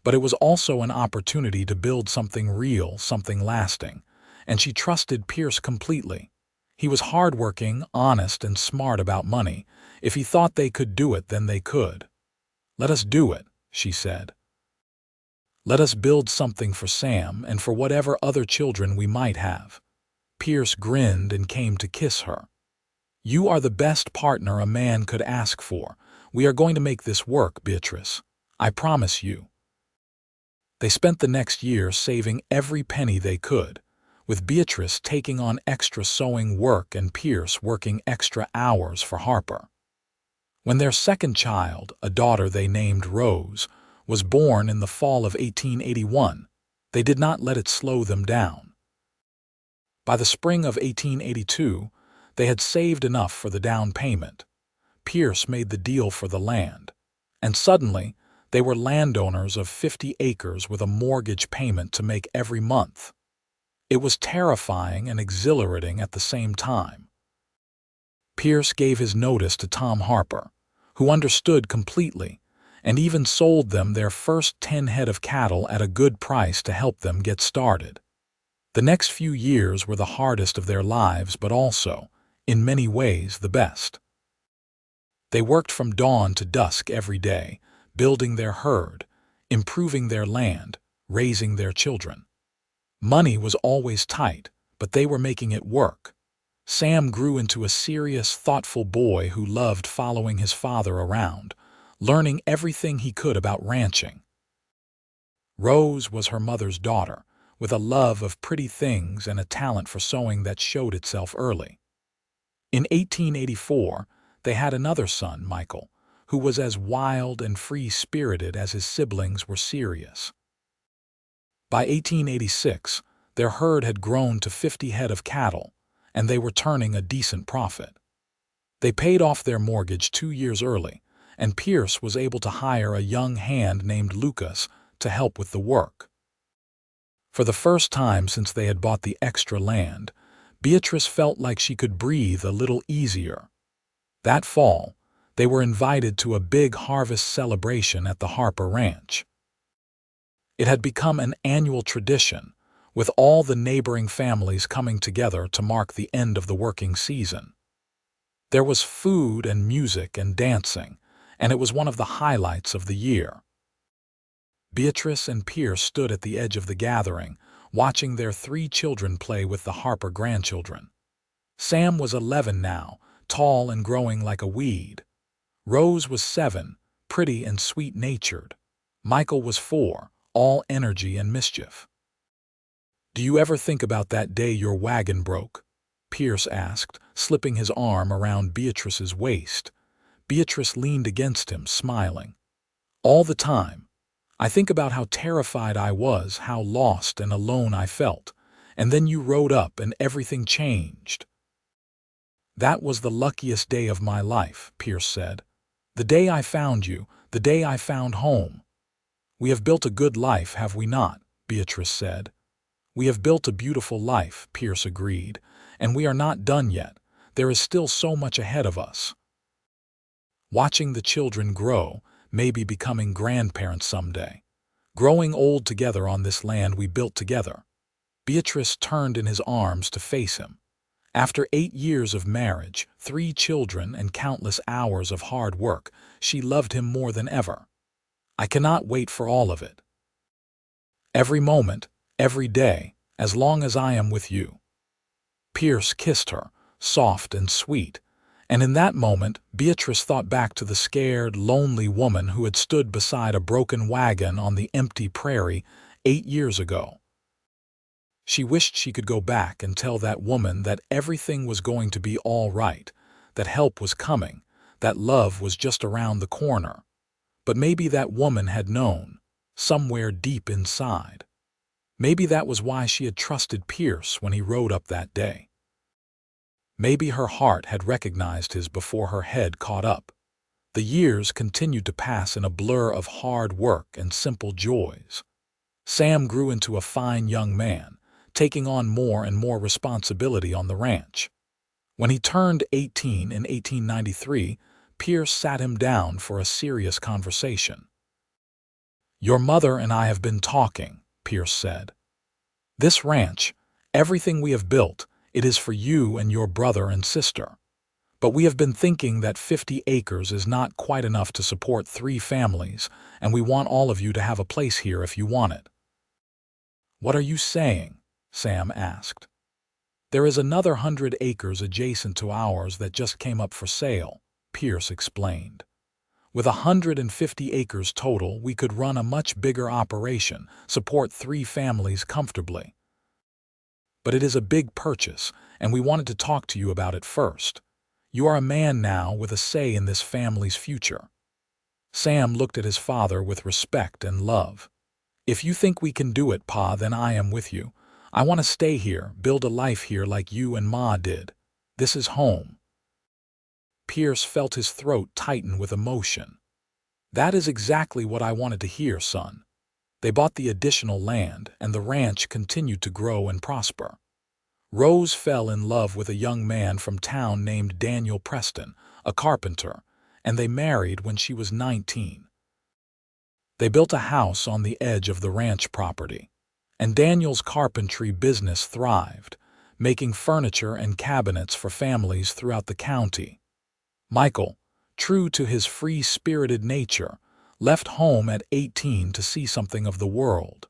But it was also an opportunity to build something real, something lasting, and she trusted Pierce completely. He was hardworking, honest, and smart about money. If he thought they could do it, then they could. "Let us do it," she said. "Let us build something for Sam and for whatever other children we might have." Pierce grinned and came to kiss her. "You are the best partner a man could ask for. We are going to make this work, Beatrice. I promise you." They spent the next year saving every penny they could, with Beatrice taking on extra sewing work and Pierce working extra hours for Harper. When their second child, a daughter they named Rose, was born in the fall of 1881, they did not let it slow them down. By the spring of 1882, they had saved enough for the down payment. Pierce made the deal for the land, and suddenly they were landowners of 50 acres with a mortgage payment to make every month. It was terrifying and exhilarating at the same time. Pierce gave his notice to Tom Harper, who understood completely, and even sold them their first 10 head of cattle at a good price to help them get started. The next few years were the hardest of their lives, but also, in many ways, the best. They worked from dawn to dusk every day, building their herd, improving their land, raising their children. Money was always tight, but they were making it work. Sam grew into a serious, thoughtful boy who loved following his father around, learning everything he could about ranching. Rose was her mother's daughter, with a love of pretty things and a talent for sewing that showed itself early. In 1884, they had another son, Michael, who was as wild and free-spirited as his siblings were serious. By 1886, their herd had grown to 50 head of cattle, and they were turning a decent profit. They paid off their mortgage 2 years early, and Pierce was able to hire a young hand named Lucas to help with the work. For the first time since they had bought the extra land, Beatrice felt like she could breathe a little easier. That fall, they were invited to a big harvest celebration at the Harper Ranch. It had become an annual tradition, with all the neighboring families coming together to mark the end of the working season. There was food and music and dancing, and it was one of the highlights of the year. Beatrice and Pierce stood at the edge of the gathering, watching their 3 children play with the Harper grandchildren. Sam was 11 now, tall and growing like a weed. Rose was 7, pretty and sweet-natured. Michael was 4, all energy and mischief. "Do you ever think about that day your wagon broke?" Pierce asked, slipping his arm around Beatrice's waist. Beatrice leaned against him, smiling. "All the time. I think about how terrified I was, how lost and alone I felt. And then you rode up and everything changed." "That was the luckiest day of my life," Pierce said. "The day I found you, the day I found home." "We have built a good life, have we not?" Beatrice said. "We have built a beautiful life," Pierce agreed, "and we are not done yet. There is still so much ahead of us." Watching the children grow, maybe becoming grandparents someday. Growing old together on this land we built together. Beatrice turned in his arms to face him. After 8 years of marriage, 3 children, and countless hours of hard work, she loved him more than ever. "I cannot wait for all of it. Every moment, every day, as long as I am with you." Pierce kissed her, soft and sweet, and in that moment Beatrice thought back to the scared, lonely woman who had stood beside a broken wagon on the empty prairie 8 years ago. She wished she could go back and tell that woman that everything was going to be all right, that help was coming, that love was just around the corner. But maybe that woman had known, somewhere deep inside. Maybe that was why she had trusted Pierce when he rode up that day. Maybe her heart had recognized his before her head caught up. The years continued to pass in a blur of hard work and simple joys. Sam grew into a fine young man, taking on more and more responsibility on the ranch. When he turned 18 in 1893, Pierce sat him down for a serious conversation. "Your mother and I have been talking," Pierce said. "This ranch, everything we have built, it is for you and your brother and sister. But we have been thinking that 50 acres is not quite enough to support 3 families, and we want all of you to have a place here if you want it." "What are you saying?" Sam asked. "There is another 100 acres adjacent to ours that just came up for sale," Pierce explained. "With 150 acres total, we could run a much bigger operation, support 3 families comfortably. But it is a big purchase, and we wanted to talk to you about it first. You are a man now with a say in this family's future." Sam looked at his father with respect and love. "If you think we can do it, Pa, then I am with you. I want to stay here, build a life here like you and Ma did. This is home." Pierce felt his throat tighten with emotion. "That is exactly what I wanted to hear, son." They bought the additional land, and the ranch continued to grow and prosper. Rose fell in love with a young man from town named Daniel Preston, a carpenter, and they married when she was 19. They built a house on the edge of the ranch property, and Daniel's carpentry business thrived, making furniture and cabinets for families throughout the county. Michael, true to his free-spirited nature, left home at 18 to see something of the world.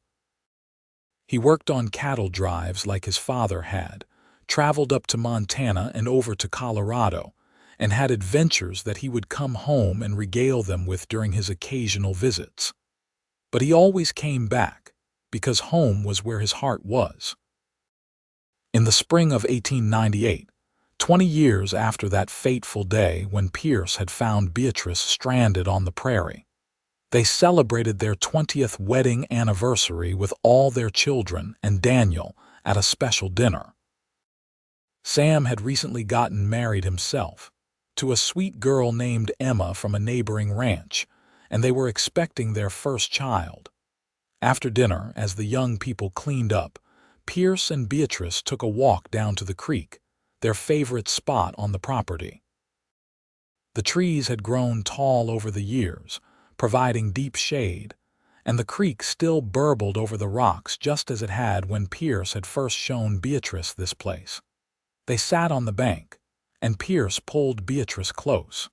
He worked on cattle drives like his father had, traveled up to Montana and over to Colorado, and had adventures that he would come home and regale them with during his occasional visits. But he always came back, because home was where his heart was. In the spring of 1898, 20 years after that fateful day when Pierce had found Beatrice stranded on the prairie, they celebrated their 20th wedding anniversary with all their children and Daniel at a special dinner. Sam had recently gotten married himself, to a sweet girl named Emma from a neighboring ranch, and they were expecting their first child. After dinner, as the young people cleaned up, Pierce and Beatrice took a walk down to the creek, their favorite spot on the property. The trees had grown tall over the years, providing deep shade, and the creek still burbled over the rocks just as it had when Pierce had first shown Beatrice this place. They sat on the bank, and Pierce pulled Beatrice close.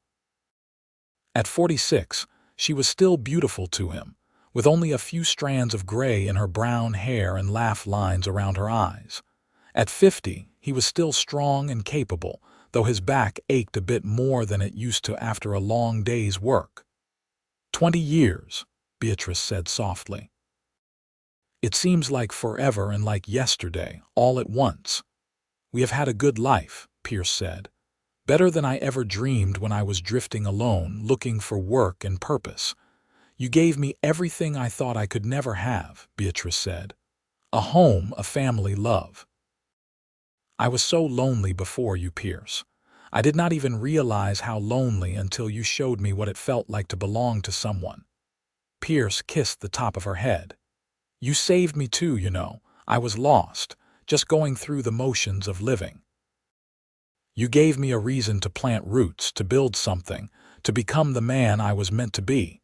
At 46, she was still beautiful to him, with only a few strands of gray in her brown hair and laugh lines around her eyes. At 50, he was still strong and capable, though his back ached a bit more than it used to after a long day's work. 20 years, Beatrice said softly. It seems like forever and like yesterday, all at once. We have had a good life, Pierce said. Better than I ever dreamed when I was drifting alone, looking for work and purpose. You gave me everything I thought I could never have, Beatrice said. A home, a family, love. I was so lonely before you, Pierce. I did not even realize how lonely until you showed me what it felt like to belong to someone. Pierce kissed the top of her head. You saved me too, you know. I was lost, just going through the motions of living. You gave me a reason to plant roots, to build something, to become the man I was meant to be.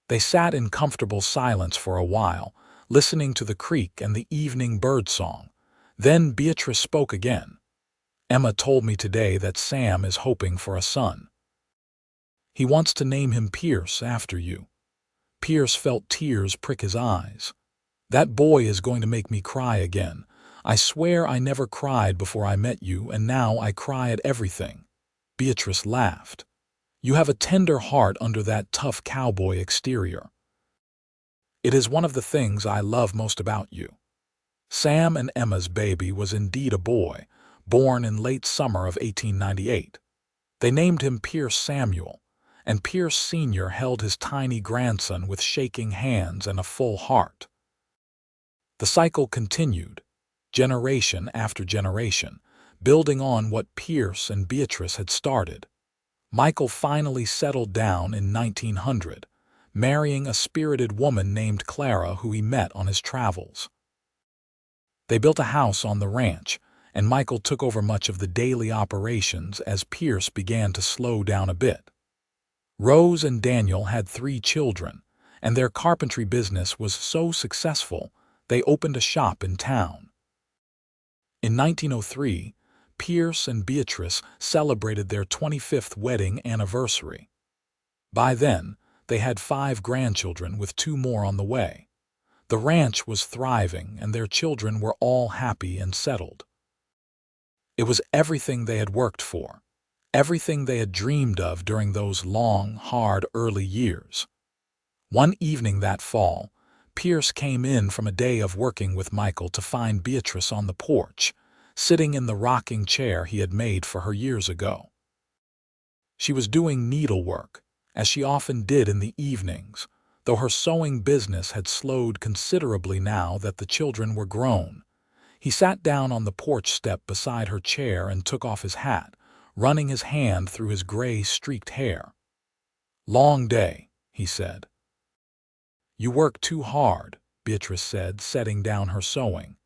They sat in comfortable silence for a while, listening to the creek and the evening birdsong. Then Beatrice spoke again. Emma told me today that Sam is hoping for a son. He wants to name him Pierce after you. Pierce felt tears prick his eyes. That boy is going to make me cry again. I swear I never cried before I met you, and now I cry at everything. Beatrice laughed. You have a tender heart under that tough cowboy exterior. It is one of the things I love most about you. Sam and Emma's baby was indeed a boy, born in late summer of 1898. They named him Pierce Samuel, and Pierce Sr. held his tiny grandson with shaking hands and a full heart. The cycle continued, generation after generation, building on what Pierce and Beatrice had started. Michael finally settled down in 1900, marrying a spirited woman named Clara who he met on his travels. They built a house on the ranch, and Michael took over much of the daily operations as Pierce began to slow down a bit. Rose and Daniel had 3 children, and their carpentry business was so successful they opened a shop in town. In 1903, Pierce and Beatrice celebrated their 25th wedding anniversary. By then, they had 5 grandchildren with 2 more on the way. The ranch was thriving and their children were all happy and settled. It was everything they had worked for, everything they had dreamed of during those long, hard early years. One evening that fall, Pierce came in from a day of working with Michael to find Beatrice on the porch, sitting in the rocking chair he had made for her years ago. She was doing needlework, as she often did in the evenings, though her sewing business had slowed considerably now that the children were grown. He sat down on the porch step beside her chair and took off his hat, running his hand through his gray, streaked hair. "Long day," he said. "You work too hard," Beatrice said, setting down her sewing.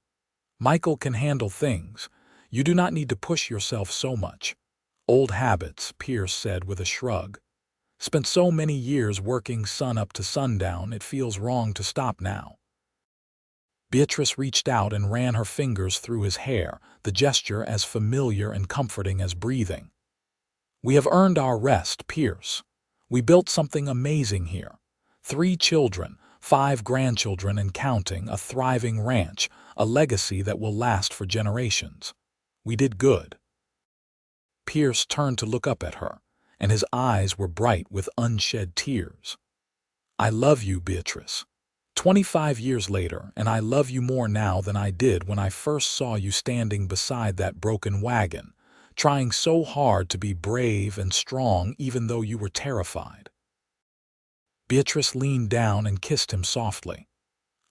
"Michael can handle things. You do not need to push yourself so much." "Old habits," Pierce said with a shrug. "Spent so many years working sun up to sundown, it feels wrong to stop now." Beatrice reached out and ran her fingers through his hair, the gesture as familiar and comforting as breathing. "We have earned our rest, Pierce. We built something amazing here. 3 children, 5 grandchildren and counting, a thriving ranch, a legacy that will last for generations. We did good." Pierce turned to look up at her, and his eyes were bright with unshed tears. "I love you, Beatrice. 25 years later, and I love you more now than I did when I first saw you standing beside that broken wagon, trying so hard to be brave and strong even though you were terrified." Beatrice leaned down and kissed him softly.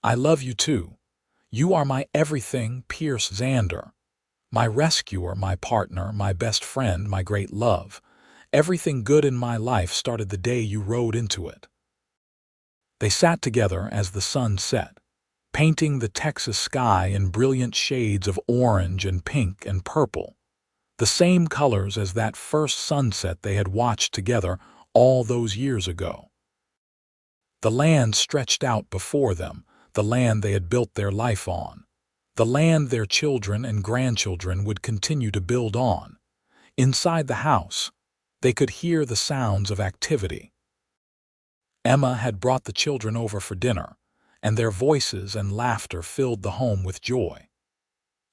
"I love you too. You are my everything, Pierce Xander. My rescuer, my partner, my best friend, my great love. Everything good in my life started the day you rode into it." They sat together as the sun set, painting the Texas sky in brilliant shades of orange and pink and purple, the same colors as that first sunset they had watched together all those years ago. The land stretched out before them, the land they had built their life on, the land their children and grandchildren would continue to build on. Inside the house, they could hear the sounds of activity. Emma had brought the children over for dinner, and their voices and laughter filled the home with joy.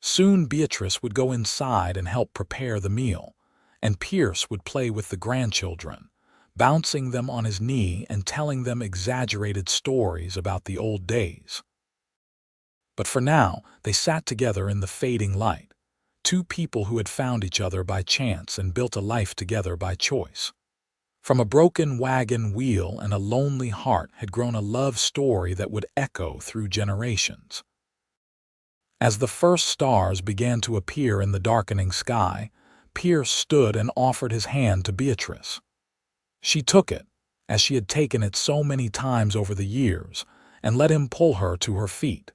Soon Beatrice would go inside and help prepare the meal, and Pierce would play with the grandchildren, bouncing them on his knee and telling them exaggerated stories about the old days. But for now, they sat together in the fading light, two people who had found each other by chance and built a life together by choice. From a broken wagon wheel and a lonely heart had grown a love story that would echo through generations. As the first stars began to appear in the darkening sky, Pierce stood and offered his hand to Beatrice. She took it, as she had taken it so many times over the years, and let him pull her to her feet.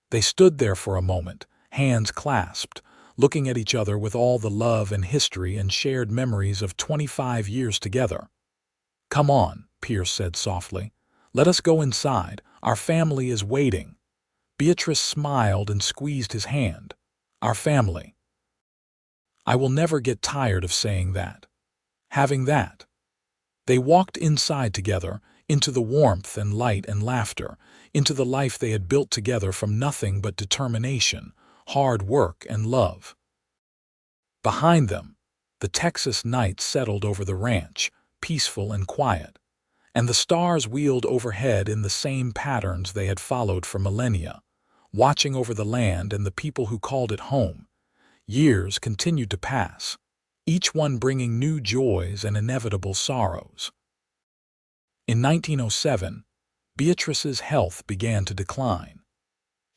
They stood there for a moment, hands clasped, looking at each other with all the love and history and shared memories of 25 years together. "Come on," Pierce said softly. "Let us go inside. Our family is waiting." Beatrice smiled and squeezed his hand. "Our family. I will never get tired of saying that. Having that." They walked inside together, into the warmth and light and laughter, into the life they had built together from nothing but determination, hard work, and love. Behind them, the Texas night settled over the ranch, peaceful and quiet, and the stars wheeled overhead in the same patterns they had followed for millennia, watching over the land and the people who called it home. Years continued to pass, each one bringing new joys and inevitable sorrows. In 1907, Beatrice's health began to decline.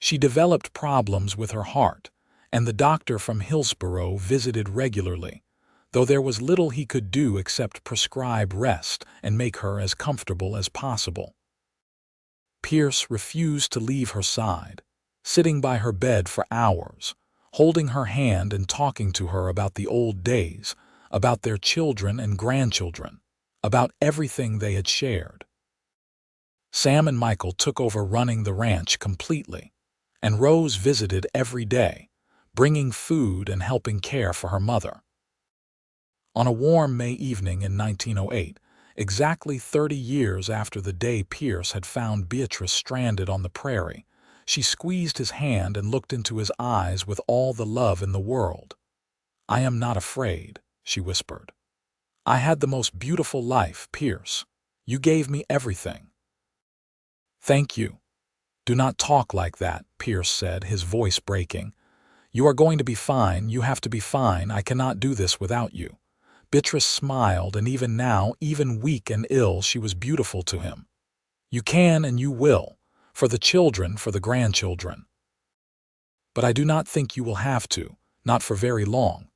She developed problems with her heart, and the doctor from Hillsborough visited regularly, though there was little he could do except prescribe rest and make her as comfortable as possible. Pierce refused to leave her side, sitting by her bed for hours, holding her hand and talking to her about the old days, about their children and grandchildren, about everything they had shared. Sam and Michael took over running the ranch completely, and Rose visited every day, bringing food and helping care for her mother. On a warm May evening in 1908, exactly 30 years after the day Pierce had found Beatrice stranded on the prairie, she squeezed his hand and looked into his eyes with all the love in the world. "I am not afraid," she whispered. "I had the most beautiful life, Pierce. You gave me everything." "Thank you." "Do not talk like that," Pierce said, his voice breaking. "You are going to be fine. You have to be fine. I cannot do this without you." Beatrice smiled, and even now, even weak and ill, she was beautiful to him. "You can and you will, for the children, for the grandchildren. But I do not think you will have to, not for very long.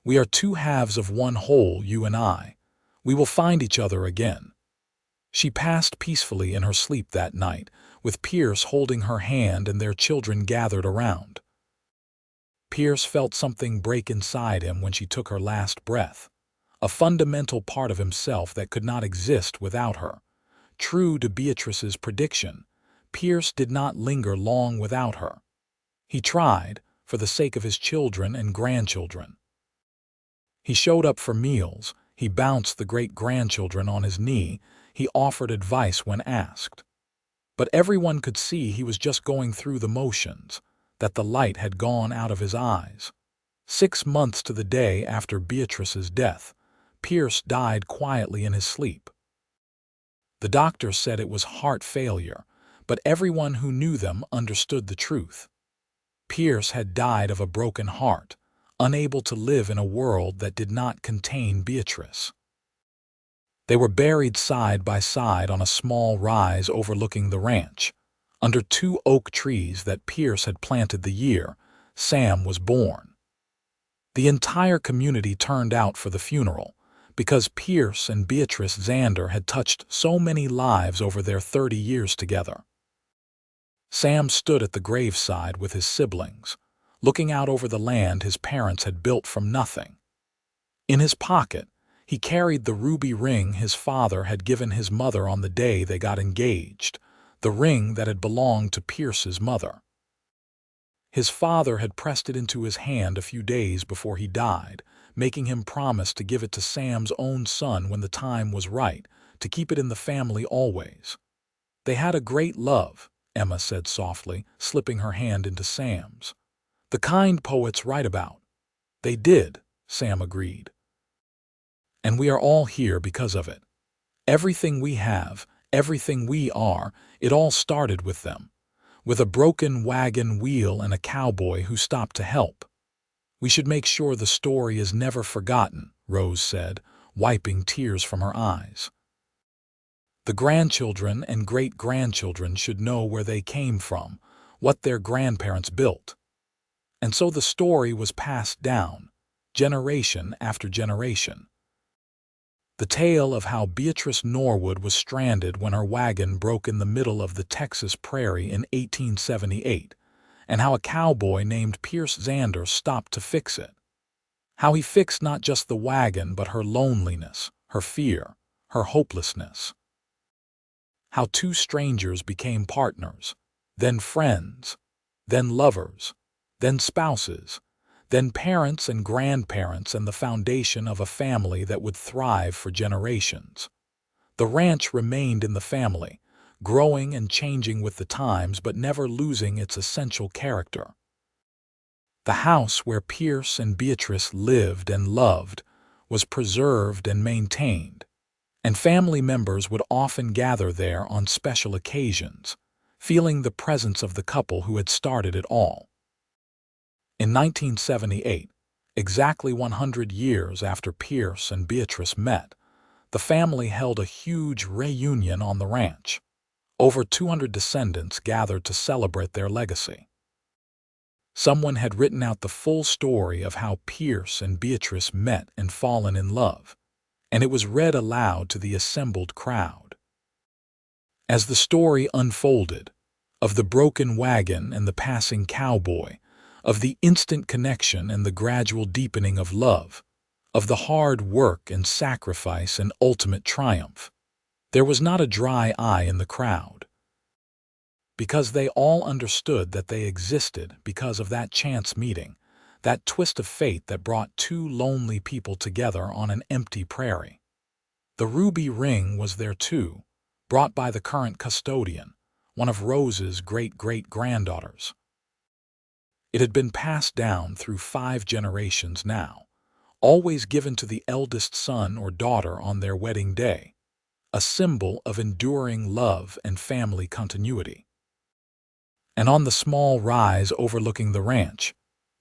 We are two halves of one whole, you and I. We will find each other again." She passed peacefully in her sleep that night, with Pierce holding her hand and their children gathered around. Pierce felt something break inside him when she took her last breath, a fundamental part of himself that could not exist without her. True to Beatrice's prediction, Pierce did not linger long without her. He tried, for the sake of his children and grandchildren. He showed up for meals, he bounced the great-grandchildren on his knee, he offered advice when asked. But everyone could see he was just going through the motions, that the light had gone out of his eyes. 6 months to the day after Beatrice's death, Pierce died quietly in his sleep. The doctor said it was heart failure, but everyone who knew them understood the truth. Pierce had died of a broken heart, unable to live in a world that did not contain Beatrice. They were buried side by side on a small rise overlooking the ranch, under 2 oak trees that Pierce had planted the year Sam was born. The entire community turned out for the funeral, because Pierce and Beatrice Xander had touched so many lives over their 30 years together. Sam stood at the graveside with his siblings, looking out over the land his parents had built from nothing. In his pocket, he carried the ruby ring his father had given his mother on the day they got engaged, the ring that had belonged to Pierce's mother. His father had pressed it into his hand a few days before he died, making him promise to give it to Sam's own son when the time was right, to keep it in the family always. "They had a great love," Emma said softly, slipping her hand into Sam's. "The kind poets write about." "They did," Sam agreed. "And we are all here because of it. Everything we have, everything we are, it all started with them. with a broken wagon wheel and a cowboy who stopped to help. "We should make sure the story is never forgotten," Rose said, wiping tears from her eyes. "The grandchildren and great-grandchildren should know where they came from, what their grandparents built." And so the story was passed down, generation after generation. The tale of how Beatrice Norwood was stranded when her wagon broke in the middle of the Texas prairie in 1878, and how a cowboy named Pierce Xander stopped to fix it. How he fixed not just the wagon but her loneliness, her fear, her hopelessness. How two strangers became partners, then friends, then lovers, then spouses, then parents and grandparents, and the foundation of a family that would thrive for generations. The ranch remained in the family, growing and changing with the times but never losing its essential character. The house where Pierce and Beatrice lived and loved was preserved and maintained, and family members would often gather there on special occasions, feeling the presence of the couple who had started it all. In 1978, exactly 100 years after Pierce and Beatrice met, the family held a huge reunion on the ranch. Over 200 descendants gathered to celebrate their legacy. Someone had written out the full story of how Pierce and Beatrice met and fallen in love, and it was read aloud to the assembled crowd. As the story unfolded, of the broken wagon and the passing cowboy, of the instant connection and the gradual deepening of love, of the hard work and sacrifice and ultimate triumph, there was not a dry eye in the crowd. Because they all understood that they existed because of that chance meeting, that twist of fate that brought two lonely people together on an empty prairie. The ruby ring was there too, brought by the current custodian, one of Rose's great-great-granddaughters. It had been passed down through 5 generations now, always given to the eldest son or daughter on their wedding day, a symbol of enduring love and family continuity. And on the small rise overlooking the ranch,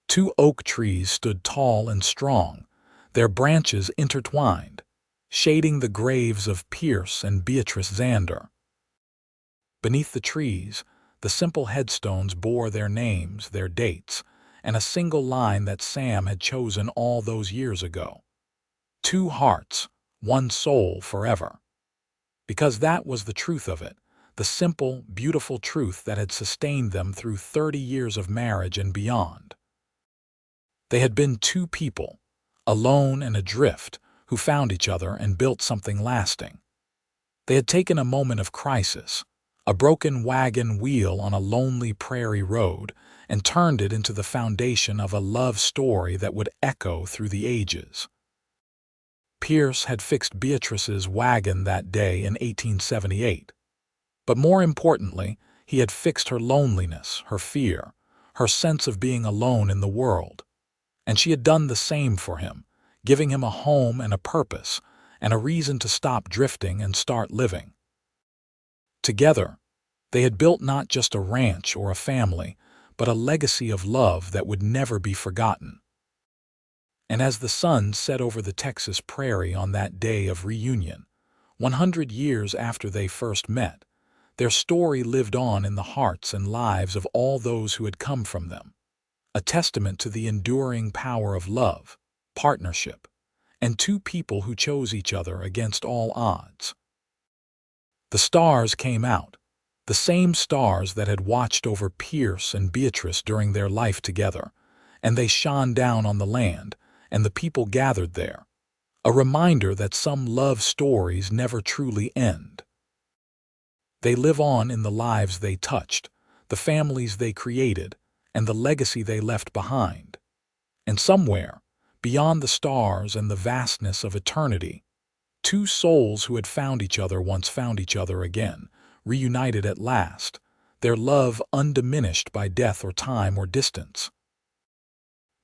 2 oak trees stood tall and strong, their branches intertwined, shading the graves of Pierce and Beatrice Xander. Beneath the trees, the simple headstones bore their names, their dates, and a single line that Sam had chosen all those years ago. 2 hearts, 1 soul forever. Because that was the truth of it, the simple, beautiful truth that had sustained them through 30 years of marriage and beyond. They had been 2 people, alone and adrift, who found each other and built something lasting. They had taken a moment of crisis, a broken wagon wheel on a lonely prairie road, and turned it into the foundation of a love story that would echo through the ages. Pierce had fixed Beatrice's wagon that day in 1878. But more importantly, he had fixed her loneliness, her fear, her sense of being alone in the world. And she had done the same for him, giving him a home and a purpose, and a reason to stop drifting and start living. Together, they had built not just a ranch or a family, but a legacy of love that would never be forgotten. And as the sun set over the Texas prairie on that day of reunion, 100 years after they first met, their story lived on in the hearts and lives of all those who had come from them, a testament to the enduring power of love, partnership, and 2 people who chose each other against all odds. The stars came out, the same stars that had watched over Pierce and Beatrice during their life together, and they shone down on the land, and the people gathered there, a reminder that some love stories never truly end. They live on in the lives they touched, the families they created, and the legacy they left behind. And somewhere, beyond the stars and the vastness of eternity, 2 souls who had found each other once found each other again, reunited at last, their love undiminished by death or time or distance.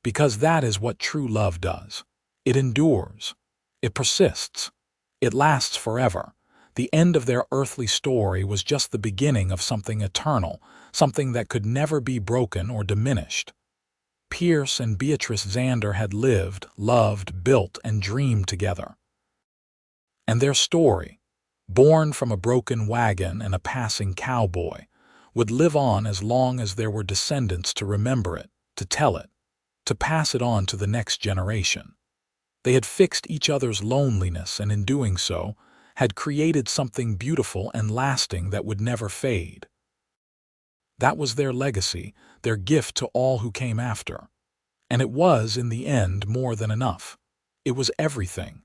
Because that is what true love does. It endures. It persists. It lasts forever. The end of their earthly story was just the beginning of something eternal, something that could never be broken or diminished. Pierce and Beatrice Xander had lived, loved, built, and dreamed together. And their story, born from a broken wagon and a passing cowboy, would live on as long as there were descendants to remember it, to tell it, to pass it on to the next generation. They had fixed each other's loneliness and in doing so, had created something beautiful and lasting that would never fade. That was their legacy, their gift to all who came after. And it was, in the end, more than enough. It was everything.